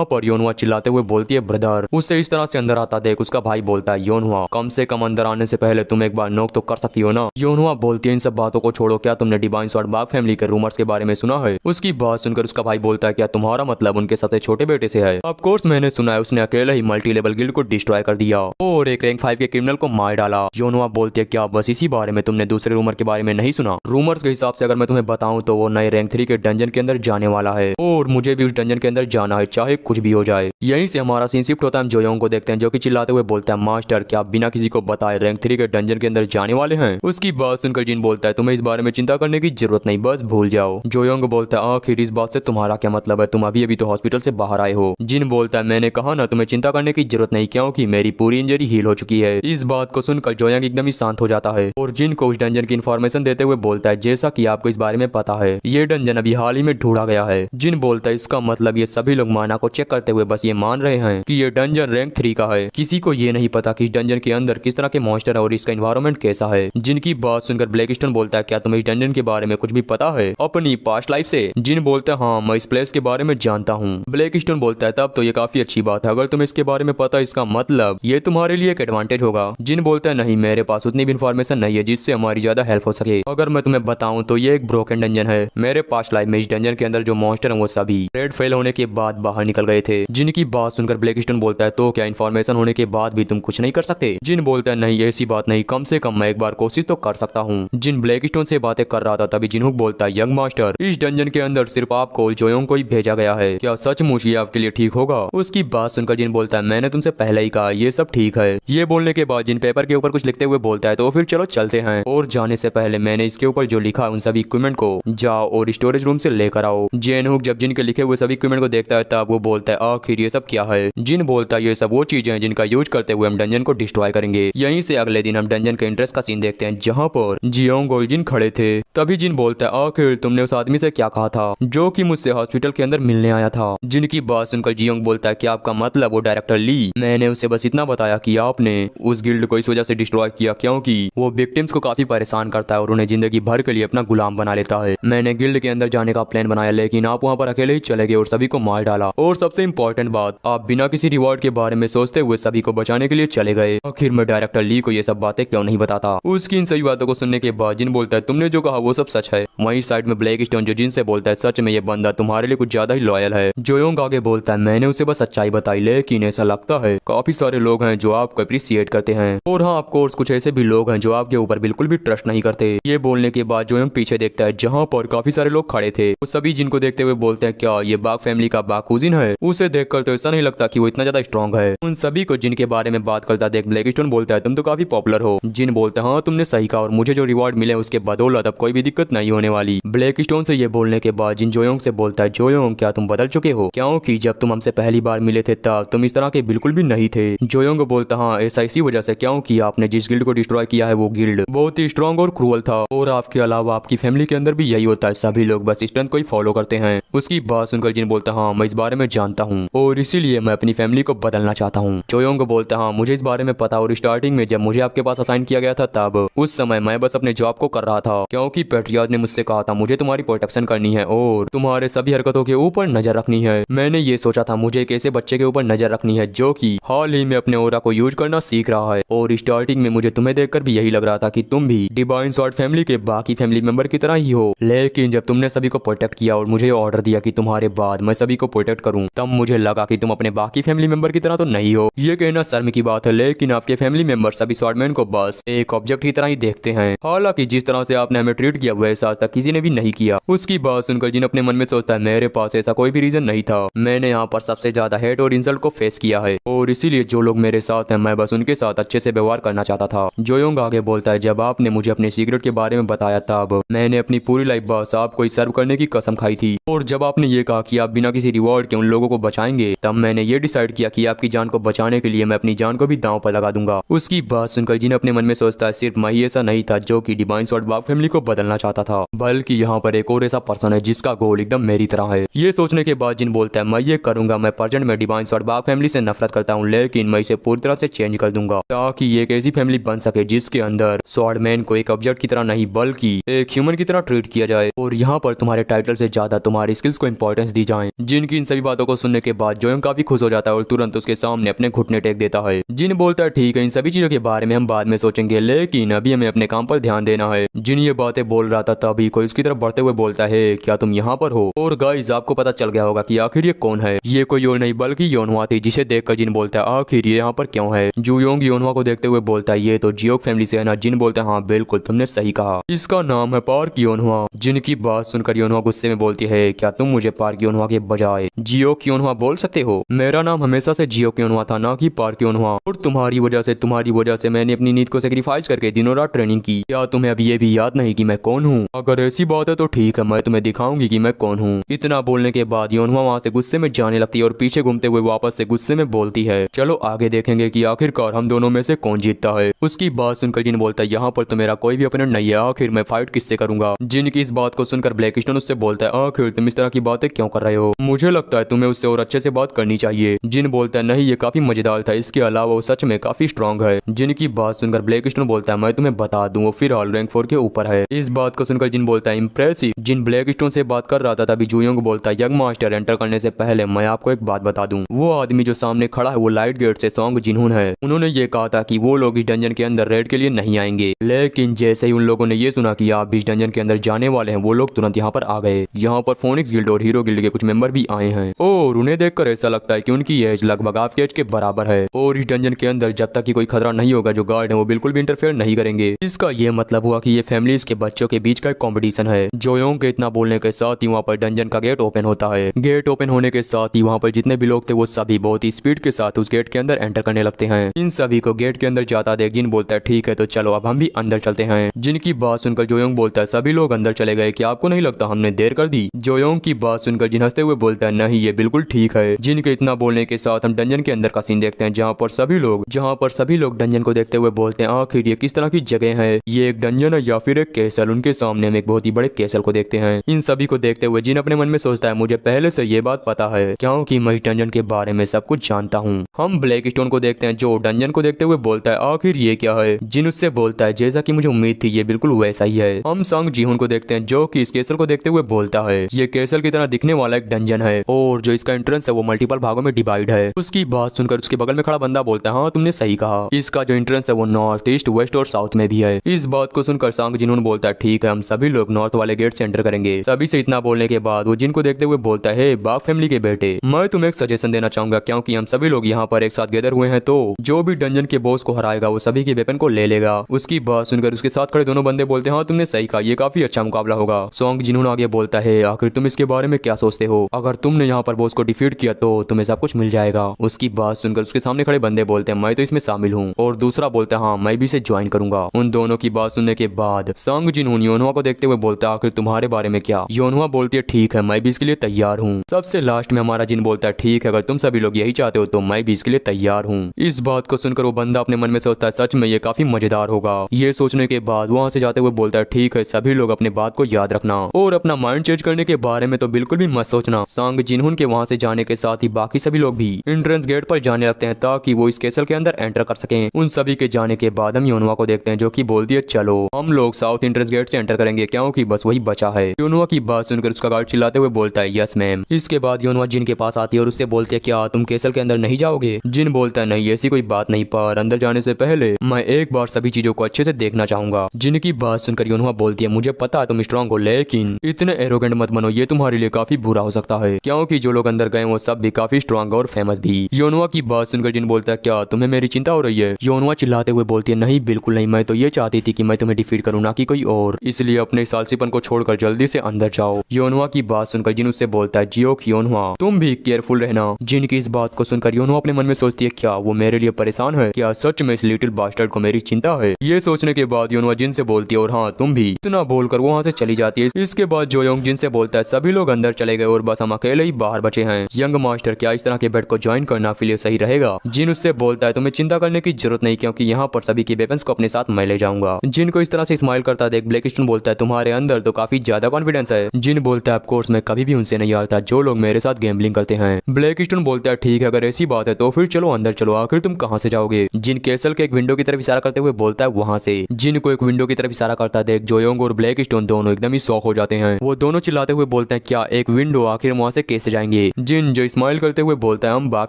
पर योनहुआ चिल्लाते हुए बोलती है ब्रदर। उससे इस तरह से अंदर आता देख उसका भाई बोलता है योनहुआ कम से कम अंदर आने से पहले तुम एक बार नोक तो कर सकती हो ना। योनहुआ बोलती है इन सब बातों को छोड़ो, क्या तुमने डिवाइन स्वॉर्ड बाग फैमिली के रूमर्स के बारे में सुना है। उसकी बात सुनकर उसका भाई बोलता है क्या तुम्हारा मतलब उनके सबसे छोटे बेटे से है। ऑफ कोर्स मैंने सुना है उसने अकेले ही मल्टी लेवल गिल्ड को डिस्ट्रॉय कर दिया और एक रैंक 5 के क्रिमिनल को मार डाला। योनहुआ बोलती है क्या बस इसी बारे में तुमने दूसरे रूमर के बारे में नहीं सुना। रूमर्स के हिसाब से अगर मैं तुम्हें बताऊं तो वो नए रैंक 3 के डंजन के अंदर जाने वाला है और मुझे भी उस डंजन के अंदर जाना है चाहे कुछ भी हो जाए। यहीं से हमारा सीन शिफ्ट होता है, हम जोयोंग को देखते हैं जो कि चिल्लाते हुए बोलता है मास्टर क्या आप बिना किसी को बताए रैंक 3 के डंजन के अंदर जाने वाले हैं। उसकी बात सुनकर जिन बोलता है तुम्हें इस बारे में चिंता करने की जरूरत नहीं बस भूल जाओ। जोयोंग बोलता है आखिर इस बात से तुम्हारा क्या मतलब है, तुम अभी तो हॉस्पिटल से बाहर आए हो। जिन बोलता है मैंने कहा ना तुम्हें चिंता करने की जरूरत नहीं क्योंकि मेरी पूरी इंजरी हील हो चुकी है। इस बात को सुनकर जोयोंग एकदम ही शांत हो जाता है और जिन को उस डंजन की इन्फॉर्मेशन देते हुए बोलता है जैसा कि आपको इस बारे में पता है ये डंजन अभी हाल ही में ढूंढा गया है। जिन बोलता है इसका मतलब ये सभी लोग माना को चेक करते हुए बस ये मान रहे हैं कि ये डंजन रैंक 3 का है, किसी किसी को ये नहीं पता कि इस डंजन के अंदर किस तरह के मॉन्स्टर है और इसका एनवायरनमेंट कैसा है। जिनकी बात सुनकर ब्लैकस्टोन बोलता है क्या तुम्हें इस डंजन के बारे में कुछ भी पता है अपनी पास्ट लाइफ से? जिन बोलता है हाँ मैं इस प्लेस के बारे में जानता हूँ। ब्लैकस्टोन बोलता है तब तो ये काफी अच्छी बात है, अगर तुम्हें इसके बारे में पता इसका मतलब ये तुम्हारे लिए एक एडवांटेज होगा। जिन बोलता है नहीं मेरे पास उतनी भी इन्फॉर्मेशन नहीं है जिससे हमारी ज्यादा हेल्प हो सके। अगर मैं तुम्हें बताऊं तो ये एक ब्रोकन डंजन है। मेरे पास्ट लाइफ में इस डंजन के अंदर जो मॉन्स्टर है वो सभी रेड फेल होने के बाद बाहर निकल गए थे। जिनकी बात सुनकर ब्लैकस्टोन बोलता है तो क्या इन्फॉर्मेशन होने के बाद भी तुम कुछ नहीं कर सकते? जिन बोलता है नहीं ऐसी बात नहीं, कम से कम मैं एक बार कोशिश तो कर सकता हूँ। जिन ब्लैकस्टोन से बातें कर रहा था तभी जिनहुक बोलता है यंग मास्टर इस डंजन के अंदर सिर्फ आपको जोयोंग को ही भेजा गया है, क्या सचमुच ये आपके लिए ठीक होगा? उसकी बात सुनकर जिन बोलता है मैंने तुमसे पहले ही कहा ये सब ठीक है। ये बोलने के बाद जिन पेपर के ऊपर कुछ लिखते हुए बोलता है तो फिर चलो चलते हैं, और जाने से पहले मैंने इसके ऊपर जो लिखा है उन सभी इक्विपमेंट को जाओ और स्टोरेज रूम से लेकर आओ। जिनहुक जब जिन के लिखे हुए सभी इक्विपमेंट को देखता है तब वो बोलता है आखिर ये सब क्या है? जिन बोलता है ये सब वो चीजें हैं जिनका यूज करते हुए हम डंजन को डिस्ट्रॉय करेंगे। यहीं से अगले दिन हम डंजन के एंट्रेंस का सीन देखते हैं जहाँ पर जियोंग और जिन खड़े थे। तभी जिन बोलता है आखिर तुमने उस आदमी से क्या कहा था जो कि मुझसे हॉस्पिटल के अंदर मिलने आया था? जिनकी बात सुनकर जियोंग बोलता है क्या आपका मतलब वो डायरेक्टर ली? मैंने उसे बस इतना बताया कि आपने उस गिल्ड को इस वजह से डिस्ट्रॉय किया क्योंकि वो विक्टिम्स को काफी परेशान करता है और उन्हें जिंदगी भर के लिए अपना गुलाम बना लेता है। मैंने गिल्ड के अंदर जाने का प्लान बनाया लेकिन आप वहाँ पर अकेले ही चले गए और सभी को मार डाला, और सबसे इम्पोर्टेंट बात आप बिना किसी रिवॉर्ड के बारे में सोचते हुए सभी को बचाने के लिए चले गए। आखिर मैं डायरेक्टर ली को ये सब बातें क्यों नहीं बताता? उसकी इन सभी बातों को सुनने के बाद जिन बोलता है तुमने जो कहा वो सब सच है। वहीं साइड में ब्लैकस्टोन जो जिन से बोलता है सच में ये बंदा तुम्हारे लिए कुछ ज्यादा ही लॉयल है। जोयोंग आगे बोलता है मैंने उसे बस सच्चाई बताई लेकिन ऐसा लगता है काफी सारे लोग हैं जो आपको अप्रिशिएट करते हैं, और हाँ ऑफकोर्स कुछ ऐसे भी लोग हैं जो आपके ऊपर बिल्कुल भी ट्रस्ट नहीं करते। ये बोलने के बाद जोयोंग पीछे देखता है जहाँ पर काफी सारे लोग खड़े थे। वो सभी जिनको देखते हुए बोलते हैं क्या ये बाग फैमिली का बाकूजिन है? उसे देखकर तो ऐसा नहीं लगता कि वो इतना ज्यादा स्ट्रॉन्ग है। उन सभी को जिनके बारे में बात करता देख ब्लैकस्टोन बोलता है तुम तो काफी पॉपुलर हो। जिन बोलता है हाँ तुमने सही कहा और मुझे जो रिवॉर्ड मिले उसके बदौलत अब कोई भी दिक्कत नहीं होने वाली। ब्लैकस्टोन से ये बोलने के बाद जिन जोयोंग से बोलता है जोयोंग क्या तुम बदल चुके हो? क्योंकि जब तुम हमसे पहली बार मिले थे तब तुम इस तरह के बिल्कुल भी नहीं थे। जोयोंग बोलता हाँ ऐसा इसी वजह से क्योंकि आपने जिस गिल्ड को डिस्ट्रॉय किया है वो गिल्ड बहुत ही स्ट्रॉन्ग और क्रूअल था, और आपके अलावा आपकी फैमिली के अंदर भी यही होता है, सभी लोग बस स्ट्रेंथ को ही फॉलो करते हैं। उसकी बात सुनकर जिन बोलता हाँ मैं इस बारे में जानता हूँ और इसीलिए मैं अपनी फैमिली को बदलना चाहता हूँ। जोयोंग बोलता हाँ मुझे इस बारे में पता, और स्टार्टिंग में जब मुझे आपके पास असाइन किया गया था तब उस समय मैं बस अपने जॉब को कर रहा था क्योंकि पेट्रियार्च ने मुझसे कहा था मुझे तुम्हारी प्रोटेक्शन करनी है और तुम्हारे सभी हरकतों के ऊपर नजर रखनी है। मैंने ये सोचा था मुझे एक ऐसे बच्चे के ऊपर नजर रखनी है जो कि हाल ही में अपने ओरा को यूज करना सीख रहा है, और स्टार्टिंग में मुझे तुम्हें देखकर भी यही लग रहा था कि तुम भी डिवाइन स्वॉर्ड फैमिली के बाकी फैमिली मेंबर की तरह ही हो। लेकिन जब तुमने सभी को प्रोटेक्ट किया और मुझे ऑर्डर दिया कि तुम्हारे बाद मैं सभी को प्रोटेक्ट करूं, तब मुझे लगा कि तुम अपने बाकी फैमिली मेंबर की तरह तो नहीं हो। ये कहना शर्म की बात है लेकिन आपके फैमिली मेंबर सभी स्वॉर्डमैन को बस एक ऑब्जेक्ट की तरह ही देखते हैं। हालांकि जिस तरह से आपने हमें ट्रीट किया वैसा आज तक किसी ने भी नहीं किया। उसकी बात सुनकर जिन अपने मन में सोचता है मेरे पास ऐसा कोई भी रीजन नहीं था, मैंने यहाँ पर सबसे ज्यादा हेट और इंसल्ट को फेस किया है और इसीलिए जो लोग मेरे साथ हैं मैं बस उनके साथ अच्छे से व्यवहार करना चाहता था। जोयोंग आगे बोलता है जब आपने मुझे अपने सीक्रेट के बारे में बताया तब मैंने अपनी पूरी लाइफ बस आपको ही सर्व करने की कसम खाई थी, और जब आपने ये कहा कि आप बिना किसी रिवॉर्ड के उन लोगों को बचाएंगे तब मैंने ये डिसाइड किया कि आपकी जान को बचाने के लिए मैं अपनी जान को भी दांव पर लगा दूंगा। उसकी बात सुनकर जिन अपने मन में सोचता है सिर्फ मैं ही ऐसा नहीं था जो कि डिवाइन स्वॉर्ड बाग फैमिली को बदलना चाहता था, बल्कि यहाँ पर एक और ऐसा पर्सन है जिसका गोल एकदम मेरी तरह है। ये सोचने के बाद जिन बोलता है मैं ये करूंगा, मैं प्रेजेंट में डिवाइन स्वॉर्ड बाग फैमिली से नफरत करता हूँ लेकिन मैं इसे पूरी तरह से चेंज कर दूंगा ताकि ये एक ऐसी फैमिली बन सके जिसके अंदर स्वॉर्डमैन को एक ऑब्जेक्ट की तरह नहीं बल्कि एक ह्यूमन की तरह ट्रीट किया जाए, और यहाँ पर तुम्हारे टाइटल से ज्यादा तुम्हारी स्किल्स को इंपॉर्टेंस दी जाए। जिनकी इन सभी बातों को सुनने के बाद जोयोंग काफी खुश हो जाता है और तुरंत उसके सामने अपने घुटने टेक देता है। जिन बोलता है ठीक है इन सभी चीजों के बारे में हम बाद में सोचेंगे लेकिन अभी हमें अपने काम पर ध्यान देना है। जिन ये बातें बोल रहा था तभी कोई उसकी तरफ बढ़ते हुए बोलता है क्या तुम यहाँ पर हो? और गाइस आपको पता चल गया होगा कि आखिर ये कौन है। ये कोई और नहीं बल्कि योनहुआ थी, जिसे देखकर जिन बोलता है आखिर ये यहाँ पर क्यों है। जुयोंग योनहुआ को देखते हुए बोलता है ये तो जियोक फैमिली से है ना। जिन बोलता है हाँ बिल्कुल तुमने सही कहा, इसका नाम है पार्क योनहुआ। जिनकी बात सुनकर योनहुआ गुस्से में बोलती है क्या तुम मुझे पार्क योनहुआ के बजाय जियोक योनहुआ बोल सकते हो? मेरा नाम हमेशा से जियोक योनहुआ था ना कि पार्क योनहुआ, और तुम्हारी वजह से मैंने अपनी नींद को सेक्रीफाइस करके दिनों रात ट्रेनिंग की। क्या तुम्हें अब ये भी याद नहीं कि मैं कौन हूँ? अगर ऐसी बात है तो ठीक है मैं तुम्हें दिखाऊंगी कि मैं कौन हूँ। इतना बोलने के बाद योनहुआ वहाँ से गुस्से में जाने लगती है और पीछे घूमते हुए वापस से गुस्से में बोलती है चलो आगे देखेंगे कि आखिरकार हम दोनों में से कौन जीतता है। उसकी बात सुनकर जिन बोलता है यहाँ पर तो मेरा कोई भी ओपोनेंट नहीं है, आखिर मैं फाइट किससे करूंगा। जिन की इस बात को सुनकर ब्लैकस्टोन उससे बोलता है आखिर तुम इस तरह की बातें क्यों कर रहे हो? मुझे लगता है तुम्हें उससे और अच्छे से बात करनी चाहिए। जिन बोलता है नहीं ये काफी मजेदार ख्याल था, इसके अलावा वो सच में काफी स्ट्रॉन्ग है। जिन की बात सुनकर ब्लैक स्टोन बोलता है मैं तुम्हें बता दूं वो फिलहाल रैंक 4 के ऊपर है। इस बात को सुनकर जिन बोलता है इम्प्रेसिव। जिन ब्लैक स्टोन से बात कर रहा था तभी जुयोंग बोलता है यंग मास्टर एंटर करने से पहले मैं आपको एक बात बता दूं, वो आदमी जो सामने खड़ा है वो लाइट गेट से सॉन्ग जिनहुन है। उन्होंने ये कहा था कि वो लोग इस डंजन के अंदर रेड के लिए नहीं आएंगे, लेकिन जैसे ही उन लोगों ने ये सुना कि आप भी इस डंजन के अंदर जाने वाले हैं वो लोग तुरंत यहाँ पर आ गए। यहाँ पर फोनिक्स गिल्ड और हीरो गिल्ड के कुछ मेंबर भी आए हैं और उन्हें देखकर ऐसा लगता है कि उनकी एज लगभग आपकी एज के बराबर है और इस डंजन के अंदर जब तक कि कोई खतरा नहीं होगा जो गार्ड है वो बिल्कुल भी इंटरफेयर नहीं करेंगे। इसका ये मतलब हुआ कि ये फैमिलीज के बच्चों के बीच का एक कॉम्पिटिशन है। जोयोंग के इतना बोलने के साथ ही वहाँ पर डंजन का गेट ओपन होता है। गेट ओपन होने के साथ ही वहाँ पर जितने भी लोग थे वो सभी बहुत ही स्पीड के साथ उस गेट के अंदर एंटर करने लगते हैं। इन सभी को गेट के अंदर जाता देख जिन बोलता है ठीक है तो चलो अब हम भी अंदर चलते हैं। जिनकी बात सुनकर जोयोंग बोलता है सभी लोग अंदर चले गए, क्या आपको नहीं लगता हमने देर कर दी? जोयोंग की बात सुनकर जिन हंसते हुए बोलता है नहीं ये बिल्कुल ठीक है। जिनके इतना बोलने के साथ हम डंजन के अंदर का सीन देखते हैं जहाँ पर सभी लोग डंजन को देखते हुए बोलते हैं आखिर ये किस तरह की जगह है, ये एक डंजन है या फिर एक कैसल? उनके सामने हम एक बहुत ही बड़े कैसल को देखते हैं। इन सभी को देखते हुए जिन अपने मन में सोचता है मुझे पहले से ये बात पता है क्योंकि मैं डंजन के बारे में सब कुछ जानता हूँ। हम ब्लैक स्टोन को देखते हैं जो डंजन को देखते हुए बोलता है आखिर ये क्या है? जिन उससे बोलता है जैसा कि मुझे उम्मीद थी ये बिल्कुल वैसा ही है। हम सांग जीहुन को देखते हैं जो कि इस कैसल को देखते हुए बोलता है ये कैसल की तरह दिखने वाला एक डंजन है और जो इसका एंट्रेंस है वो मल्टीपल भागों में डिवाइड है। उसकी बात सुनकर उसके बगल में खड़ा बंदा बोलता है हाँ तुमने सही कहा, इसका जो एंट्रेंस है वो नॉर्थ ईस्ट वेस्ट और साउथ में भी है। इस बात को सुनकर सांग जिन्होंने बोलता है ठीक है हम सभी लोग नॉर्थ वाले गेट से एंटर करेंगे। सभी से इतना बोलने के बाद वो जिनको देखते हुए बोलता है बाग फैमिली के बेटे मैं तुम्हें एक सजेशन देना चाहूंगा क्योंकि हम सभी लोग यहाँ पर एक साथ गैदर हुए हैं तो जो भी डंजन के बॉस को हराएगा वो सभी के वेपन को ले लेगा। उसकी बात सुनकर उसके साथ खड़े दोनों बंदे बोलते हैं हाँ तुमने सही कहा, ये काफी अच्छा मुकाबला होगा। सॉन्ग जिन्होंने आगे बोलता है आखिर तुम इसके बारे में क्या सोचते हो? अगर तुमने यहाँ पर बॉस को डिफीट किया तो तुम्हें सब कुछ मिल जाएगा। उसकी बात सुनकर उसके सामने खड़े बंदे बोलते हैं मैं तो इसमें शामिल हूँ और दूसरा बोलता है हाँ मैं भी इसे ज्वाइन करूंगा। उन दोनों की बात सुनने के बाद सॉन्ग जिन्होंने योनहुआ को देखते हुए बोलता है आखिर तुम्हारे बारे में क्या? योनहुआ बोलती है ठीक है मैं भी इसके लिए तैयार हूँ। सबसे लास्ट में हमारा जिन बोलता है ठीक है अगर तुम सभी लोग यही चाहते हो तो मैं भी इसके लिए तैयार हूँ। इस बात को सुनकर वो बंदा अपने मन में सोचता है सच में ये काफी मजेदार होगा। ये सोचने के बाद वहाँ से जाते हुए बोलता है ठीक है सभी लोग अपने बात को याद रखना और अपना माइंड चेंज करने के बारे में तो बिल्कुल भी मत सोचना। सांग जिन्हुन के वहाँ से जाने के साथ ही बाकी सभी लोग भी एंट्रेंस गेट पर जाने लगते हैं ताकि वो इस कैसल के अंदर एंटर कर सकें। उन सभी के जाने के बाद हम योनहुआ को देखते हैं जो कि बोलती है चलो हम लोग साउथ एंट्रेंस गेट से एंटर करेंगे क्योंकि बस वही बचा है। योनहुआ की बात सुनकर उसका गार्ड चिल्लाते हुए बोलता है यस मैम। इसके बाद योनहुआ जिन के पास आती है और उससे बोलती है क्या तुम कैसल के अंदर नहीं जाओगे? जिन बोलता है नहीं ऐसी कोई बात नहीं, पर अंदर जाने से पहले मैं एक बार सभी चीजों को अच्छे से देखना चाहूंगा। जिनकी बात सुनकर योनहुआ बोलती है मुझे पता है तुम स्ट्रांग हो लेकिन इतने एरोगेंट मत बनो, ये तुम्हारे लिए काफी बुरा हो सकता है क्योंकि जो लोग अंदर गए वो सब भी काफी स्ट्रांग और फेमस भी। योनहुआ की बात सुनकर जिन बोलता है क्या तुम्हें मेरी चिंता हो रही है? योनहुआ चिल्लाते हुए बोलती है नहीं बिल्कुल नहीं, मैं तो ये चाहती थी कि मैं तुम्हें डिफीट करूँ ना कि कोई और, इसलिए अपने सालसीपन को छोड़कर जल्दी से अंदर जाओ। योनहुआ की बात सुनकर जिन उससे बोलता है जियोक योनहुआ तुम भी केयरफुल रहना। जिन की इस बात को सुनकर योनहुआ अपने मन में सोचती है क्या वो मेरे लिए परेशान है? क्या सच में इस लिटिल बास्टर्ड को मेरी चिंता है? ये सोचने के बाद योनहुआ जिन से बोलती है और हाँ तुम भी। इतना बोलकर वो वहाँ से चली जाती है। इसके बाद जोयोंग जिन से बोलता है सभी लोग अंदर चले गए और बस हम अकेले ही बाहर बचे हैं। यंग मास्टर क्या इस तरह के बेड को ज्वाइन करना आपके लिए सही रहेगा? जिन उससे बोलता है तुम्हें चिंता करने की जरूरत नहीं क्योंकि यहाँ पर सभी के वेपन्स को अपने साथ मैं ले जाऊंगा। जिन को इस तरह से स्माइल करता देख ब्लैक स्टोन बोलता है तुम्हारे अंदर तो काफी ज्यादा कॉन्फिडेंस है। जिन बोलता है ऑफकोर्स मैं कभी भी उनसे नहीं हारता जो लोग मेरे साथ गैम्बलिंग करते हैं। ब्लैक स्टोन बोलता है ठीक है अगर ऐसी बात है तो फिर चलो अंदर चलो, आखिर तुम कहाँ से जाओगे? जिन कैसल के एक विंडो की तरफ इशारा करते हुए बोलता है वहाँ से। जिन को एक विंडो की तरफ इशारा करता देख जोयोंग और ब्लैक स्टोन दोनों एकदम ही शॉक हो जाते हैं। वो दोनों चिल्लाते हुए बोलते हैं क्या एक विंडो, आखिर वहाँ से कैसे जाएंगे? जिन जो स्माइल करते हुए बोलता है हम बाग